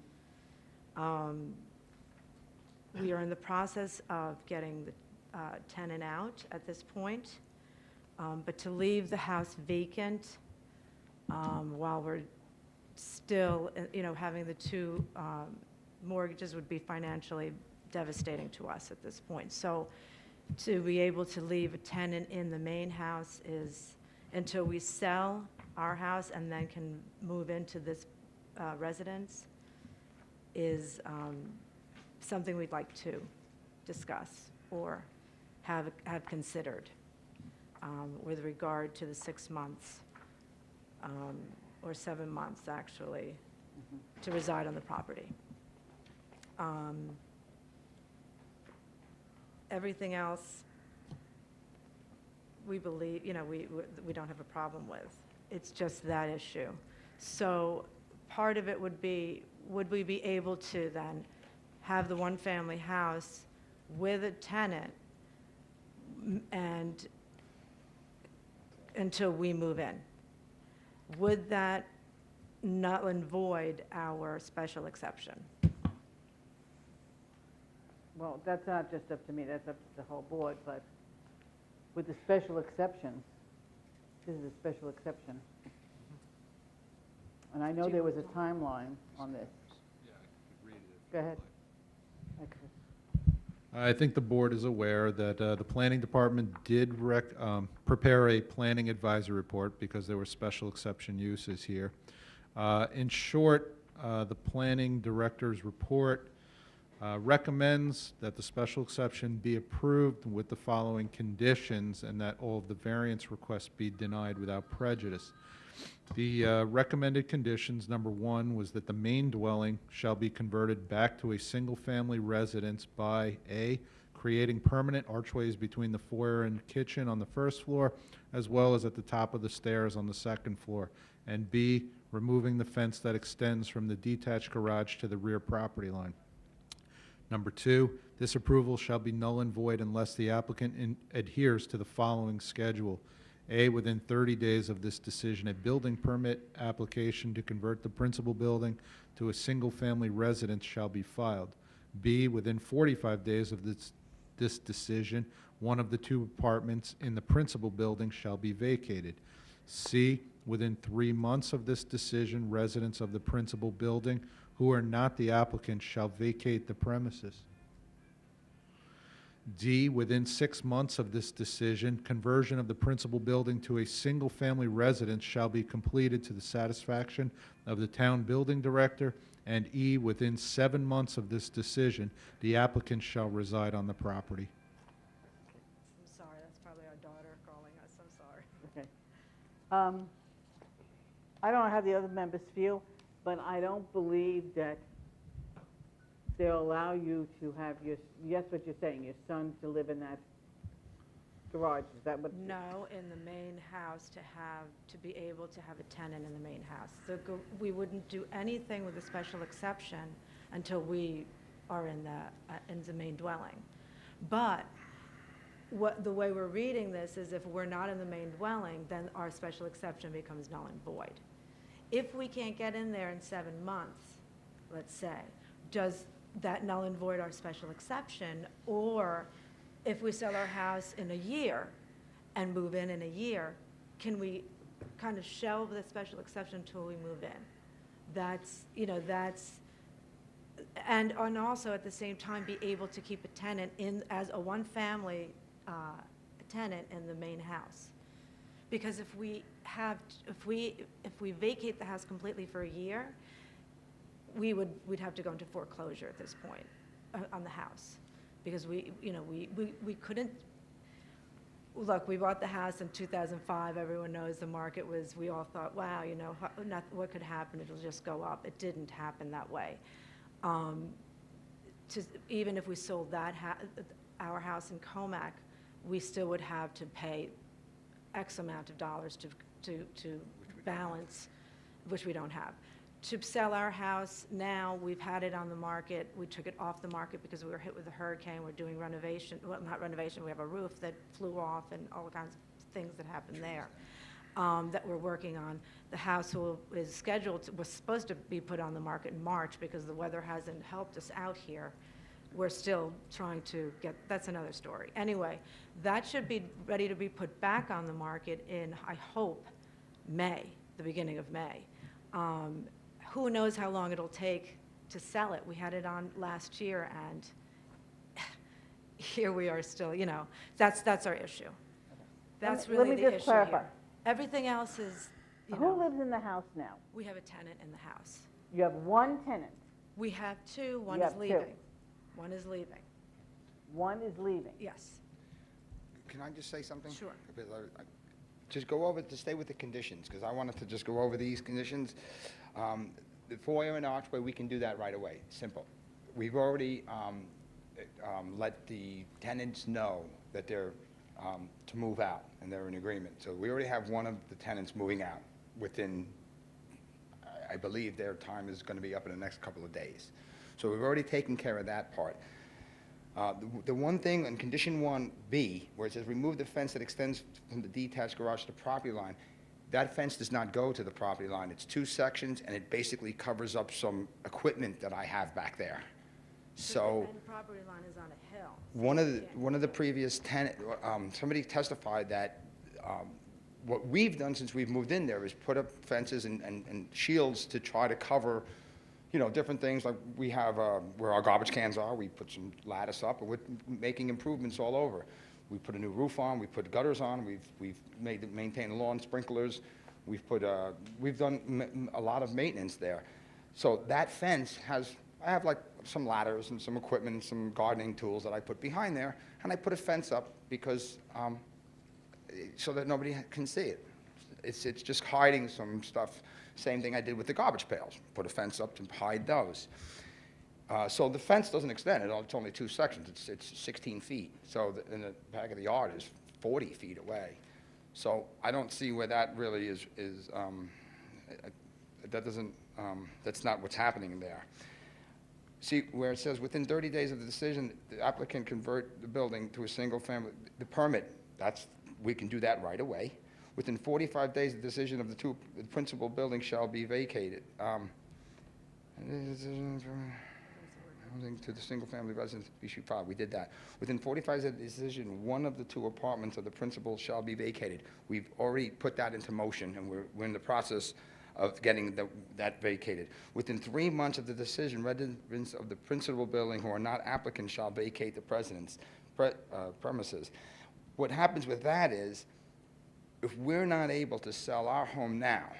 We are in the process of getting the tenant out at this point, but to leave the house vacant while we're still, having the two mortgages would be financially devastating to us at this point. So to be able to leave a tenant in the main house is until we sell our house and then can move into this residence is something we'd like to discuss or have considered with regard to the 6 months or 7 months, actually, to reside on the property. Everything else, we believe, we don't have a problem with. It's just that issue. So part of it would be, would we be able to then have the one-family house with a tenant and until we move in? Would that null and void our special exception? Well, that's not just up to me, that's up to the whole board, but with the special exceptions, this is a special exception. And I know there was a timeline on this. Yeah, I could read it. Go ahead. I think the board is aware that the planning department did prepare a planning advisory report because there were special exception uses here. In short, the planning director's report recommends that the special exception be approved with the following conditions and that all of the variance requests be denied without prejudice. The recommended conditions, number 1, was that the main dwelling shall be converted back to a single-family residence by A, creating permanent archways between the foyer and kitchen on the first floor, as well as at the top of the stairs on the second floor, and B, removing the fence that extends from the detached garage to the rear property line. Number 2, this approval shall be null and void unless the applicant adheres to the following schedule. A, within 30 days of this decision, a building permit application to convert the principal building to a single-family residence shall be filed. B, within 45 days of this this decision, one of the two apartments in the principal building shall be vacated. C, within 3 months of this decision, residents of the principal building who are not the applicant shall vacate the premises. D, within 6 months of this decision, conversion of the principal building to a single-family residence shall be completed to the satisfaction of the town building director. And E, within 7 months of this decision, the applicant shall reside on the property. I'm sorry, that's probably our daughter calling us, I'm sorry. Okay. I don't know how the other members feel, but I don't believe that they'll allow you to have your, yes, what you're saying, your son to live in that garage, is that what? No, in the main house to be able to have a tenant in the main house. We wouldn't do anything with a special exception until we are in the main dwelling. But the way we're reading this is if we're not in the main dwelling, then our special exception becomes null and void. If we can't get in there in 7 months, let's say, does that null and void our special exception? Or if we sell our house in a year and move in a year, can we kind of shelve the special exception until we move in? And also at the same time be able to keep a tenant in as a one-family tenant in the main house. Because if we vacate the house completely for a year, we'd have to go into foreclosure at this point on the house. Because we couldn't, look, we bought the house in 2005. Everyone knows the market was, we all thought, wow, what could happen? It'll just go up. It didn't happen that way. Even if we sold our house in Comac, we still would have to pay X amount of dollars to balance, which we don't have. To sell our house now, we've had it on the market. We took it off the market because we were hit with a hurricane. We're doing renovation, well, not renovation, we have a roof that flew off and all kinds of things that happened there that we're working on. The house was supposed to be put on the market in March because the weather hasn't helped us out here. We're still trying to that's another story. Anyway, that should be ready to be put back on the market in, I hope, May, the beginning of May. Who knows how long it'll take to sell it. We had it on last year, and here we are still, that's our issue. That's really the issue here. Let me just clarify. Everything else is, Who lives in the house now? we have a tenant in the house. You have one tenant. We have two, one You is have two. leaving. One is leaving, One is leaving. yes. Can I just say something? Sure. Because just go over, to stay with the conditions, because I wanted to just go over these conditions. The foyer and archway, we can do that right away, simple. We've already let the tenants know that they're to move out, and they're in agreement. So we already have one of the tenants moving out within, I believe their time is going to be up in the next couple of days. So we've already taken care of that part. The one thing in condition 1B, where it says remove the fence that extends from the detached garage to the property line, that fence does not go to the property line. It's 2 sections, and it basically covers up some equipment that I have back there. So And the property line is on a hill. one of the previous tenant, somebody testified that what we've done since we've moved in there is put up fences and shields to try to cover, different things. Like we have where our garbage cans are, we put some lattice up, and we're making improvements all over. We put a new roof on, we put gutters on, we've maintained lawn sprinklers, we've done a lot of maintenance there. So that fence I have like some ladders and some equipment and some gardening tools that I put behind there, and I put a fence up because, so that nobody can see it. It's just hiding some stuff. Same thing I did with the garbage pails. Put a fence up to hide those. So the fence doesn't extend. It's only 2 sections. It's 16 feet. So in the back of the yard is 40 feet away. So I don't see where that really is that's not what's happening there. See, where it says within 30 days of the decision, the applicant convert the building to a single family, the permit, we can do that right away. Within 45 days, the decision of the principal building shall be vacated. housing to the single-family residence be filed. We did that. Within 45 days of the decision, one of the two apartments of the principal shall be vacated. We've already put that into motion, and we're in the process of getting that vacated. Within 3 months of the decision, residents of the principal building who are not applicants shall vacate the premises. What happens with that is, if we're not able to sell our home now,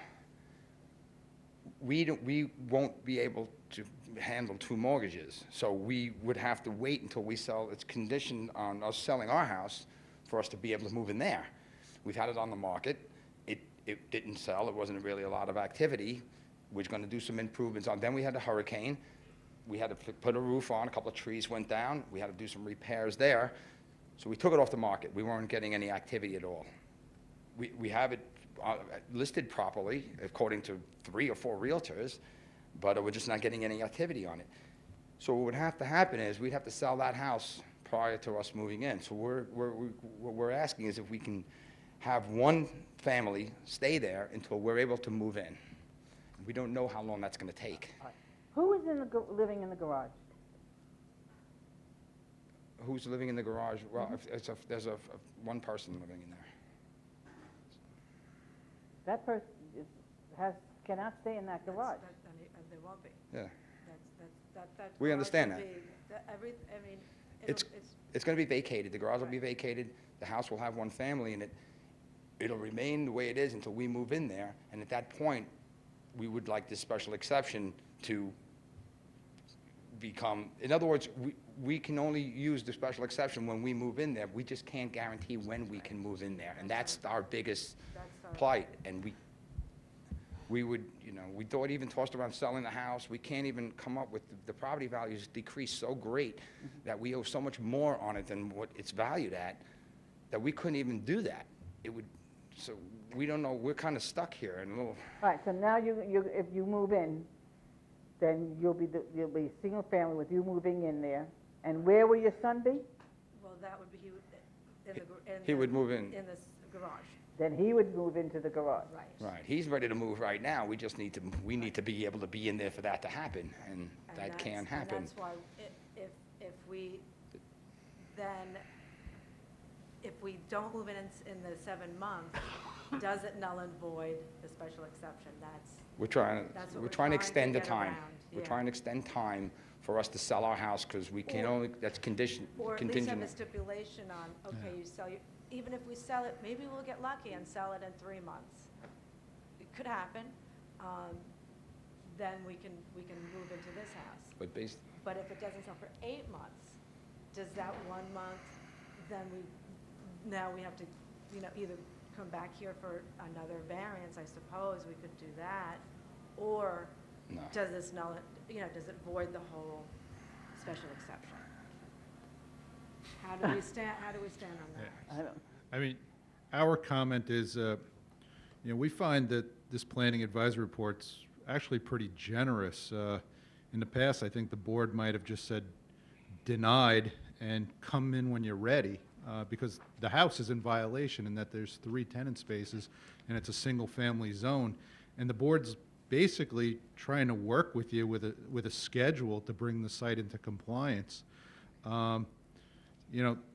we won't be able to handle 2 mortgages. So we would have to wait until we sell. It's conditioned on us selling our house for us to be able to move in there. We've had it on the market. It didn't sell. It wasn't really a lot of activity. We're going to do some improvements on. Then we had the hurricane. We had to put a roof on. A couple of trees went down. We had to do some repairs there. So we took it off the market. We weren't getting any activity at all. We have it listed properly, according to 3 or 4 realtors, but we're just not getting any activity on it. So what would have to happen is we'd have to sell that house prior to us moving in. So what we're asking is if we can have one family stay there until we're able to move in. We don't know how long that's going to take. Who is living in the garage? Who's living in the garage? Well, there's one person living in there. That person cannot stay in that garage. There won't be. Yeah. That We garage understand will that. be- It's going to be vacated. The garage will be vacated. The house will have one family in it. It'll remain the way it is until we move in there. And at that point, we would like this special exception to become, in other words, we can only use the special exception when we move in there. We just can't guarantee when we can move in there. And that's our biggest plight. And we would, we thought, even tossed around selling the house. We can't even come up with, the property values decreased so great that we owe so much more on it than what it's valued at, that we couldn't even do that. So we don't know, we're kind of stuck here and a little. All right, so now if you move in, then you'll be a single family with you moving in there. And where will your son be? Well, that would be, He would move in. In this garage. Then he would move into the garage. Right. Right, he's ready to move right now. We just need to be able to be in there for that to happen, and that can't happen. And that's why if we don't move in the 7 months, does it null and void the special exception? We're trying to extend the get time. around, We're yeah. trying to extend time for us to sell our house, because we can only, that's condition, Or at least have a contingent. stipulation on, okay, you sell, even if we sell it, maybe we'll get lucky and sell it in 3 months. It could happen. Then we can move into this house. But if it doesn't sell for 8 months, does that 1 month, then now we have to, either come back here for another variance, I suppose, we could do that, or No. does this does it void the whole special exception? How do we stand on that? I don't. I mean, our comment is, we find that this planning advisory report's actually pretty generous. In the past, I think the board might have just said denied and come in when you're ready, because the house is in violation in that there's 3 tenant spaces and it's a single-family zone. And the board's basically trying to work with you with a schedule to bring the site into compliance.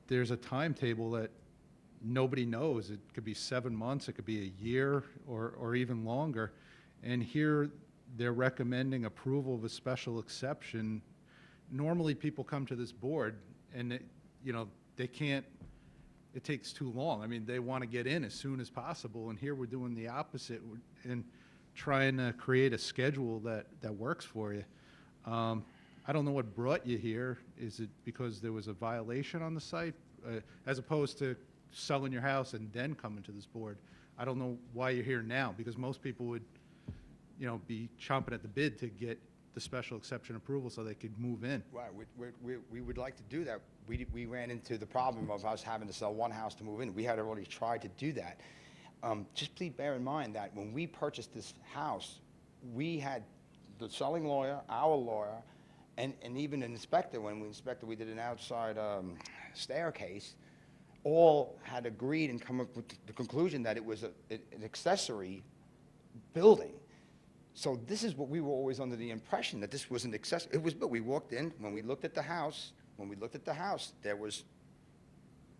There's a timetable that nobody knows. It could be 7 months, it could be a year, or even longer. And here, they're recommending approval of a special exception. Normally, people come to this board, and they can't. It takes too long. I mean, they want to get in as soon as possible, and here we're doing the opposite and trying to create a schedule that works for you. I don't know what brought you here. Is it because there was a violation on the site, as opposed to selling your house and then coming to this board? I don't know why you're here now, because most people would, be chomping at the bid to get the special exception approval so they could move in. Right, we would like to do that. We ran into the problem of us having to sell one house to move in. We had already tried to do that. Just please bear in mind that when we purchased this house, we had the selling lawyer, our lawyer, and even an inspector. When we inspected, we did an outside staircase, all had agreed and come up with the conclusion that it was an accessory building. So this is what we were always under the impression, that this was an accessory. It was, but we walked in, when we looked at the house, there was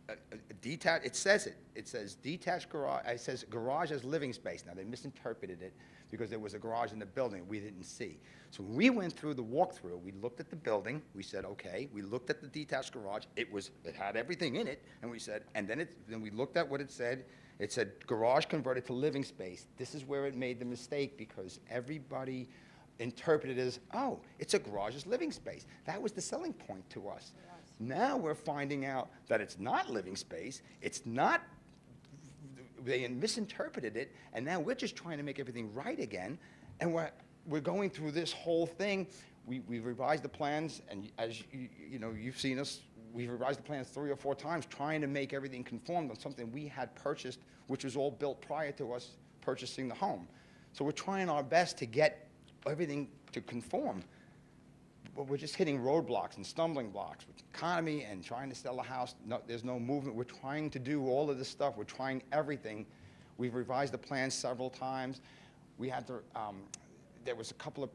a detached, it says detached garage, it says garage as living space. Now, they misinterpreted it because there was a garage in the building we didn't see. So when we went through the walkthrough, we looked at the building, we said, okay, we looked at the detached garage, it had everything in it, and we said, and then we looked at what it said garage converted to living space. This is where it made the mistake, because everybody interpreted it as, oh, it's a garage as living space. That was the selling point to us. Now we're finding out that it's not living space, it's not, they misinterpreted it, and now we're just trying to make everything right again, and we're going through this whole thing. We revised the plans, and as you know, you've seen us, we've revised the plans 3 or 4 times, trying to make everything conform on something we had purchased, which was all built prior to us purchasing the home. So we're trying our best to get everything to conform, but we're just hitting roadblocks and stumbling blocks with economy and trying to sell a house. No, there's no movement. We're trying to do all of this stuff. We're trying everything. We've revised the plans several times. We had to, there was a couple of,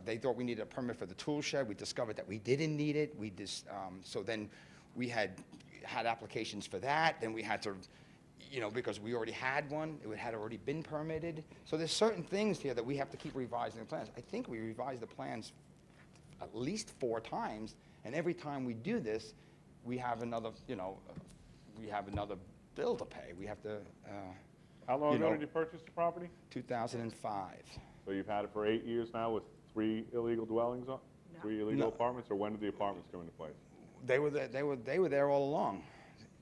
they thought we needed a permit for the tool shed. We discovered that we didn't need it. So then we had applications for that. Then we had to, you know, because we already had one, it had already been permitted. So there's certain things here that we have to keep revising the plans. I think we revised the plans at least 4 times, and every time we do this, we have another, you know, we have another bill to pay. We have to, How long ago did you purchase the property? 2005. So you've had it for 8 years now with 3 illegal dwellings on? No. 3 illegal No. apartments, or when did the apartments come into place? They were there all along.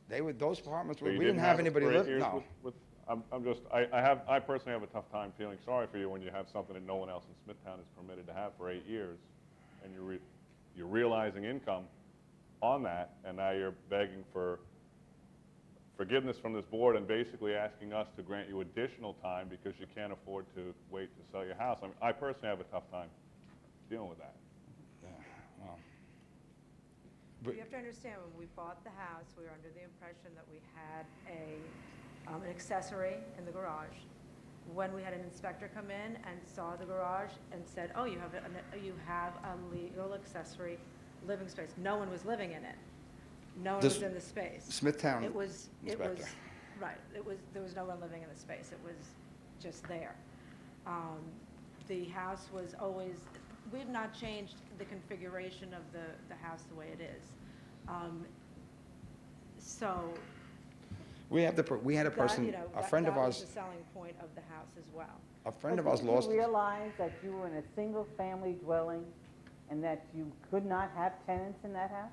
Those apartments, So we you didn't have it anybody for 8 live, years no. I personally have a tough time feeling sorry for you when you have something that no one else in Smithtown is permitted to have for 8 years, and you're realizing income on that, and now you're begging for forgiveness from this board and basically asking us to grant you additional time because you can't afford to wait to sell your house. I mean, I personally have a tough time dealing with that. Yeah, well. You have to understand, when we bought the house, we were under the impression that we had an accessory in the garage. When we had an inspector come in and saw the garage and said, oh, you have a legal accessory living space. No one was living in it. No one was in the space. Smithtown inspector. Right. There was no one living in the space. It was just there. The house was always, we've not changed the configuration of the house the way it is. So We had a person, a friend of that ours, was the selling point of the house as well. a friend of ours lost. Did you realize that you were in a single-family dwelling and that you could not have tenants in that house?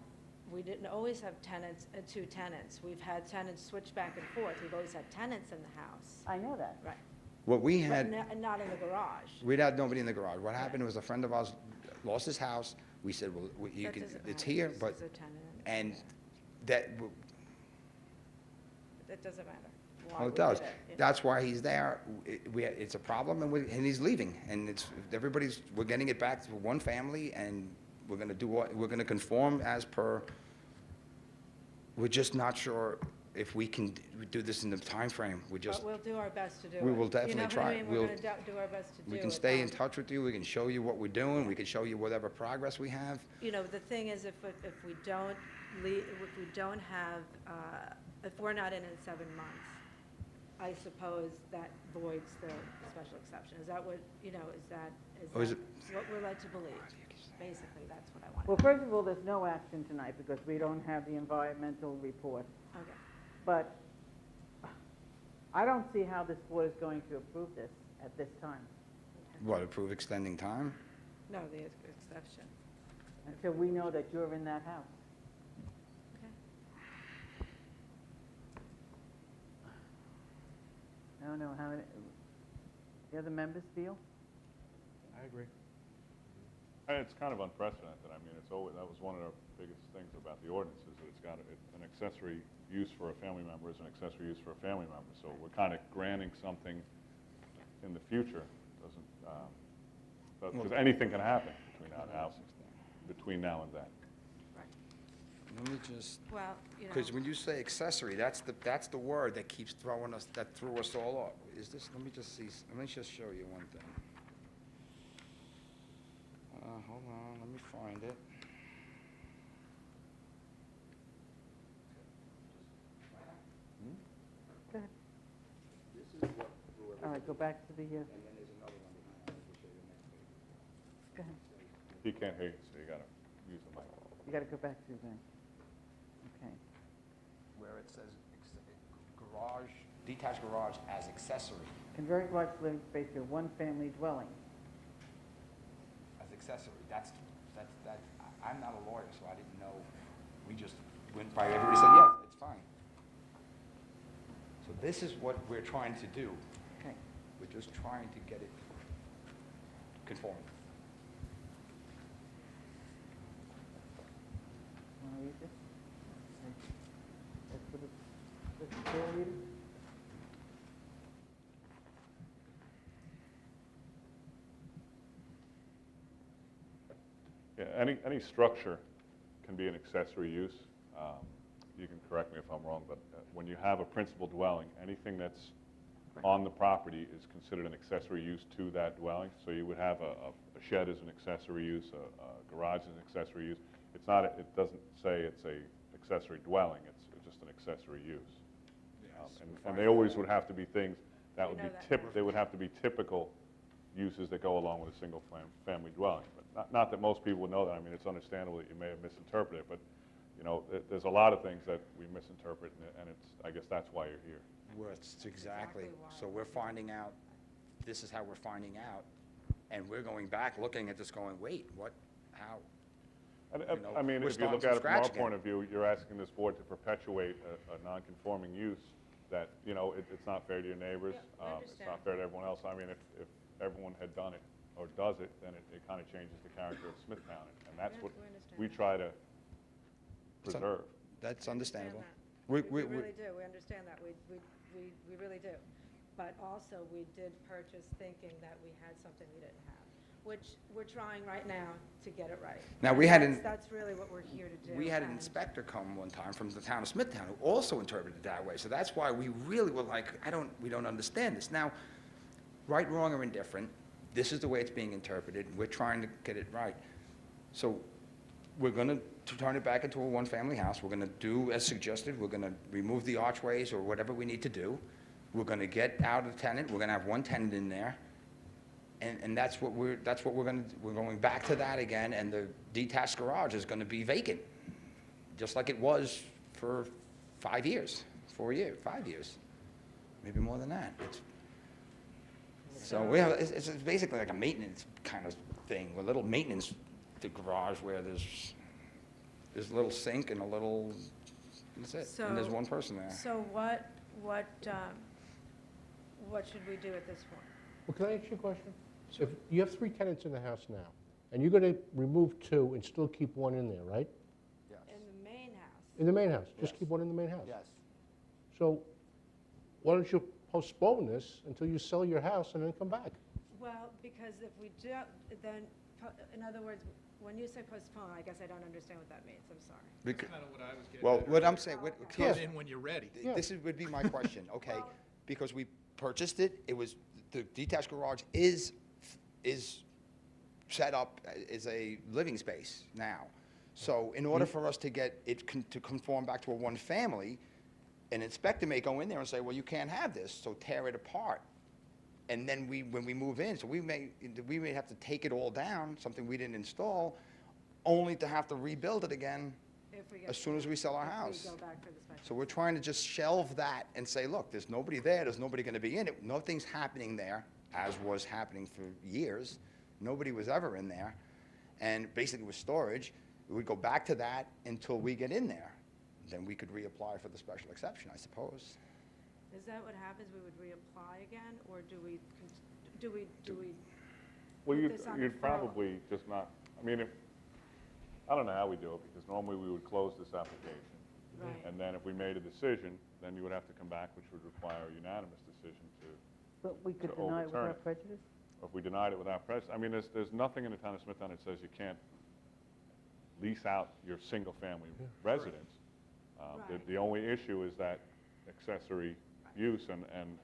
We didn't always have tenants, 2 tenants. We've had tenants switch back and forth. We've always had tenants in the house. I know that. Right. What we But had, not in the garage. we'd had nobody in the garage. What happened was a friend of ours lost his house. We said, well, you That can, doesn't it's matter. here, This but, is a tenant. and that, It doesn't matter. Why well, we it does. did it, you know. That's why he's there. It's a problem, and he's leaving. And we're getting it back to one family, and we're gonna conform as per. We're just not sure if we can do this in the time frame. But we'll do our best to do it. we will definitely You know what try. I mean? We're going to do our best to do it. We can stay in touch with you, we can show you what we're doing, we can show you whatever progress we have. You know, the thing is, if we don't have, if we're not in 7 months, I suppose that voids the special exception. Is that what, you know, is that Or is what we're led to believe? Basically, that's what I want. Well, first of all, there's no action tonight because we don't have the environmental report. Okay. But I don't see how this board is going to approve this at this time, What, approve extending time? No, the exception. until we know that you're in that house. Okay. I don't know how the other members feel. I agree. And it's kind of unprecedented. I mean, that was one of the biggest things about the ordinance, is that it's got an accessory use for a family member is an accessory use for a family member. So we're kind of granting something in the future. Because anything can happen between now and then. Let me just, Well, you know. because when you say accessory, that's the word that keeps that threw us all off. Is this, let me just show you one thing. find it. Go ahead. All right, go back to the, go ahead. He can't hear you, so you gotta use the mic. You got to go back to the, okay. Where it says garage, detached garage as accessory, Convert garage living space to a one-family dwelling. as accessory, that, I'm not a lawyer, so I didn't know. We just went by, everybody said, yes, it's fine. So this is what we're trying to do. Okay. We're just trying to get it conforming. Want to read this? That's for the chair reader? Yeah, any structure can be an accessory use. You can correct me if I'm wrong, but when you have a principal dwelling, anything that's on the property is considered an accessory use to that dwelling. So you would have a shed as an accessory use, a garage as an accessory use. It's not, it doesn't say it's a accessory dwelling, it's just an accessory use. And they always would have to be things that would be they would have to be typical uses that go along with a single family dwelling. But not that most people would know that. I mean, it's understandable that you may have misinterpreted it, but you know, there's a lot of things that we misinterpret, and it's, I guess that's why you're here. Well, it's exactly. So we're finding out, this is how we're finding out, and we're going back, looking at this going, wait, what, how? And, You know, I mean, we're if you look starting at from it from our scratch point of view, you're asking this board to perpetuate a non-conforming use that, you know, it's not fair to your neighbors. Yeah, I It's not fair to everyone else. I mean, if everyone had done it or does it, then it kind of changes the character of Smithtown. And that's what we try to preserve. That's understandable. We really do, we understand that, we really do. But also, we did purchase thinking that we had something we didn't have, which we're trying right now to get it right. Now, And we had that's really what we're here to do. We had an and- inspector come one time from the town of Smithtown who also interpreted it that way. So that's why we really were like, we don't understand this. Now, right, wrong, or indifferent, this is the way it's being interpreted. We're trying to get it right. So we're going to turn it back into a one-family house. We're going to do as suggested. We're going to remove the archways or whatever we need to do. We're going to get out a tenant. We're going to have one tenant in there. And that's what we're going to, we're going back to that again, and the detached garage is going to be vacant, just like it was for 5 years, 4 years, 5 years, maybe more than that. So we have, it's basically like a maintenance kind of thing, a little maintenance, the garage where there's a little sink and a little, that's it, and there's one person there. So what should we do at this point? Well, can I ask you a question? If you have 3 tenants in the house now, and you're going to remove 2 and still keep 1 in there, right? Yes. In the main house? In the main house? Yes. Just keep 1 in the main house? Yes. So why don't you postpone this until you sell your house and then come back? Well, because if we do, then, in other words, when you say postpone, I guess I don't understand what that means, I'm sorry. That's kind of what I was getting Well, at. what I'm saying, Come in when you're ready. Yeah. this would be my question, okay? Well- Because we purchased it, the detached garage is set up as a living space now. So in order for us to get it to conform back to a one-family, an inspector may go in there and say, well, you can't have this, so tear it apart. And then when we move in, so we may have to take it all down, something we didn't install, only to have to rebuild it again If we get- as soon as we sell our if house. we go back for the special. So we're trying to just shelve that and say, look, there's nobody there, there's nobody going to be in it, nothing's happening there, as was happening for years. Nobody was ever in there. And basically with storage, we would go back to that until we get in there. Then we could reapply for the special exception, I suppose. Is that what happens, we would reapply again, or do we Well, put this on you'd deferral? probably just not, I mean, I don't know how we do it, because normally we would close this application. Right. And then if we made a decision, then you would have to come back, which would require a unanimous decision to, But we could To deny it overturn without it. prejudice? or if we denied it without prejudice. I mean, there's nothing in the town of Smithtown that says you can't lease out your single-family residence. Right. The only issue is that accessory use, and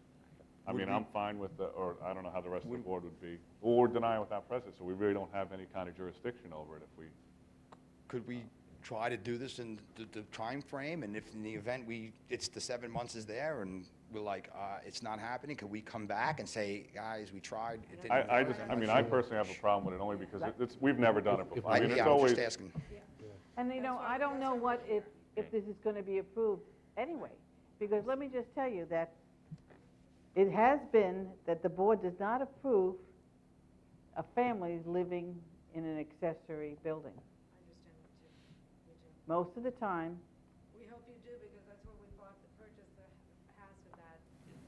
I mean, I'm fine with or I don't know how the rest of the board would be. Or deny it without prejudice, so we really don't have any kind of jurisdiction over it if we could we try to do this in the time frame? And if in the event it's the 7 months is there and we're like, it's not happening, could we come back and say, guys, we tried, it didn't work? I mean, I personally have a problem with it only because we've never done it before. I, I mean, it's yeah, I'm always, just asking. And I don't know what, if this is going to be approved anyway, because let me just tell you that it has been that the board does not approve a family living in an accessory building. I understand that too. We do. Most of the time, We hope you do, because that's what we bought to purchase the house with that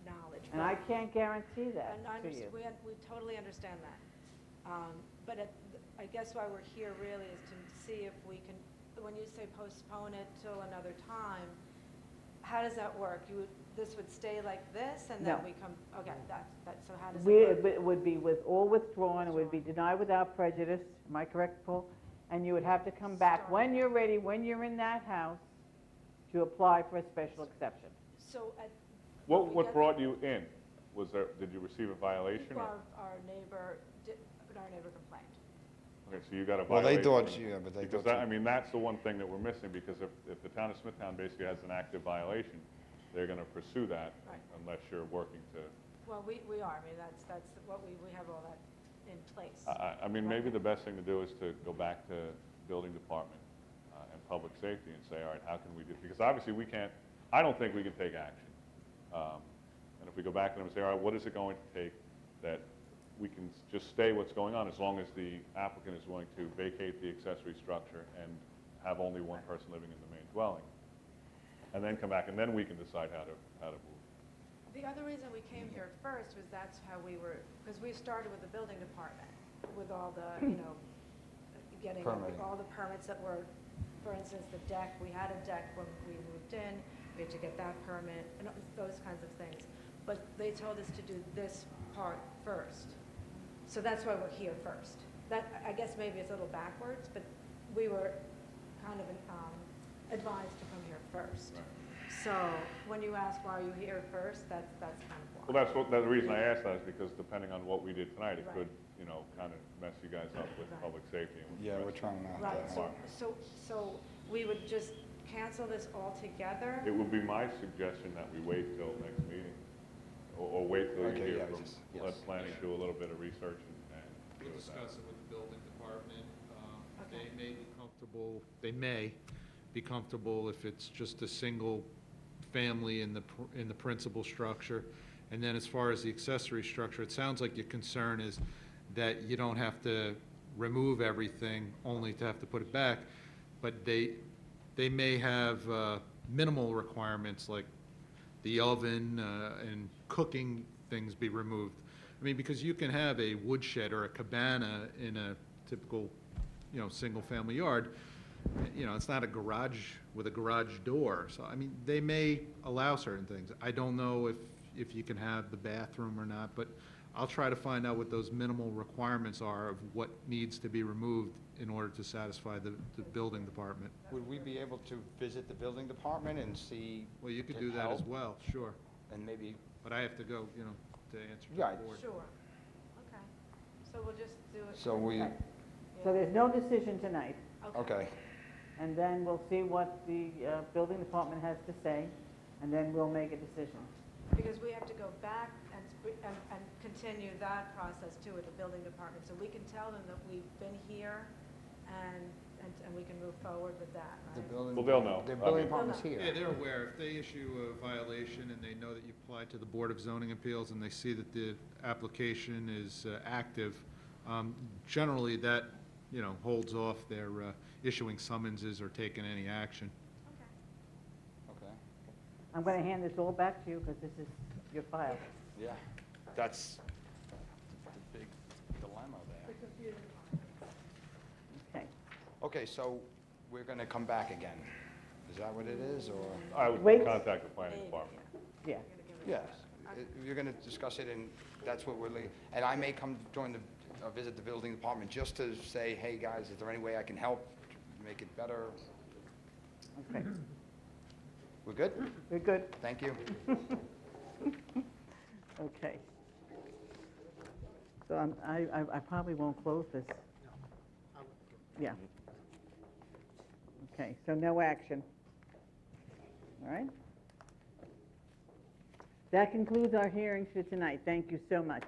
knowledge. and I can't guarantee that And I to you. we totally understand that. But I guess why we're here really is to see if we can, when you say postpone it till another time, how does that work? This would stay like this, and then No. we come, okay, so how does It it work? would be all withdrawn, it would be denied without prejudice, am I correct, Paul? And you would have to come back when you're ready, when you're in that house, to apply for a special exception. So what brought you in? Did you receive a violation? Or? our neighbor complained. Okay, so you got a Well, violation. they thought, yeah, but they Because thought. I mean, that's the one thing that we're missing, because if the town of Smithtown basically has an active violation, they're going to pursue that Right. unless you're working to. Well, we are, I mean, that's what we have all that in place. I mean, maybe the best thing to do is to go back to building department and public safety and say, all right, how can we do, because obviously we can't, I don't think we can take action. And if we go back to them and say, all right, what is it going to take that we can just stay what's going on as long as the applicant is willing to vacate the accessory structure and have only one person living in the main dwelling, and then come back, and then we can decide how to move. The other reason we came here first was that's how we were, because we started with the building department, with all the, getting Permitting. all the permits that were, for instance, the deck, we had a deck when we moved in, we had to get that permit, and those kinds of things. But they told us to do this part first. So that's why we're here first. That, I guess maybe it's a little backwards, but we were kind of advised to come here first. So when you ask why are you here first, that's kind of why. Well, the reason I asked that is because depending on what we did tonight, it Right. could, kind of mess you guys up with Right. public safety. And with the Yeah, we're rest of trying the not Right, to. so we would just cancel this altogether? It would be my suggestion that we wait till next meeting, or wait till you Okay, hear yeah, from, just- let yes. planning do a little bit of research and We'll do that. discuss it with the building department. Okay. They may be comfortable if it's just a single family in the principal structure. And then as far as the accessory structure, it sounds like your concern is that you don't have to remove everything, only to have to put it back. But they may have minimal requirements like the oven and cooking things be removed. I mean, because you can have a woodshed or a cabana in a typical, single-family yard. It's not a garage with a garage door. So, I mean, they may allow certain things. I don't know if you can have the bathroom or not, but I'll try to find out what those minimal requirements are of what needs to be removed in order to satisfy the building department. Would we be able to visit the building department and see? Well, you could and do that as help? well, sure. And maybe, But I have to go, to answer to Yeah, the board. Sure. Okay. So we'll just do it. so we, Yeah. So there's no decision tonight, okay. and then we'll see what the building department has to say, and then we'll make a decision. Because we have to go back and continue that process too with the building department. So we can tell them that we've been here and we can move forward with that, The right? building. Well, they'll know. The I building mean- department's Yeah, here. they're aware. If they issue a violation and they know that you applied to the Board of Zoning Appeals and they see that the application is active, generally that, holds off their issuing summonses or taking any action. Okay. Okay, I'm going to hand this all back to you because this is your file. yeah, that's the big dilemma there. Okay. Okay, so we're gonna come back again. Is that what it is, or? I would Wait. contact the planning department. Yeah. Yes, you're gonna discuss it, and that's what we're, and I may come join visit the building department just to say, hey, guys, is there any way I can help make it better? Okay. We're good? We're good. Thank you. Okay. So I probably won't close this. Yeah. Okay, so no action. All right? That concludes our hearings for tonight. Thank you so much.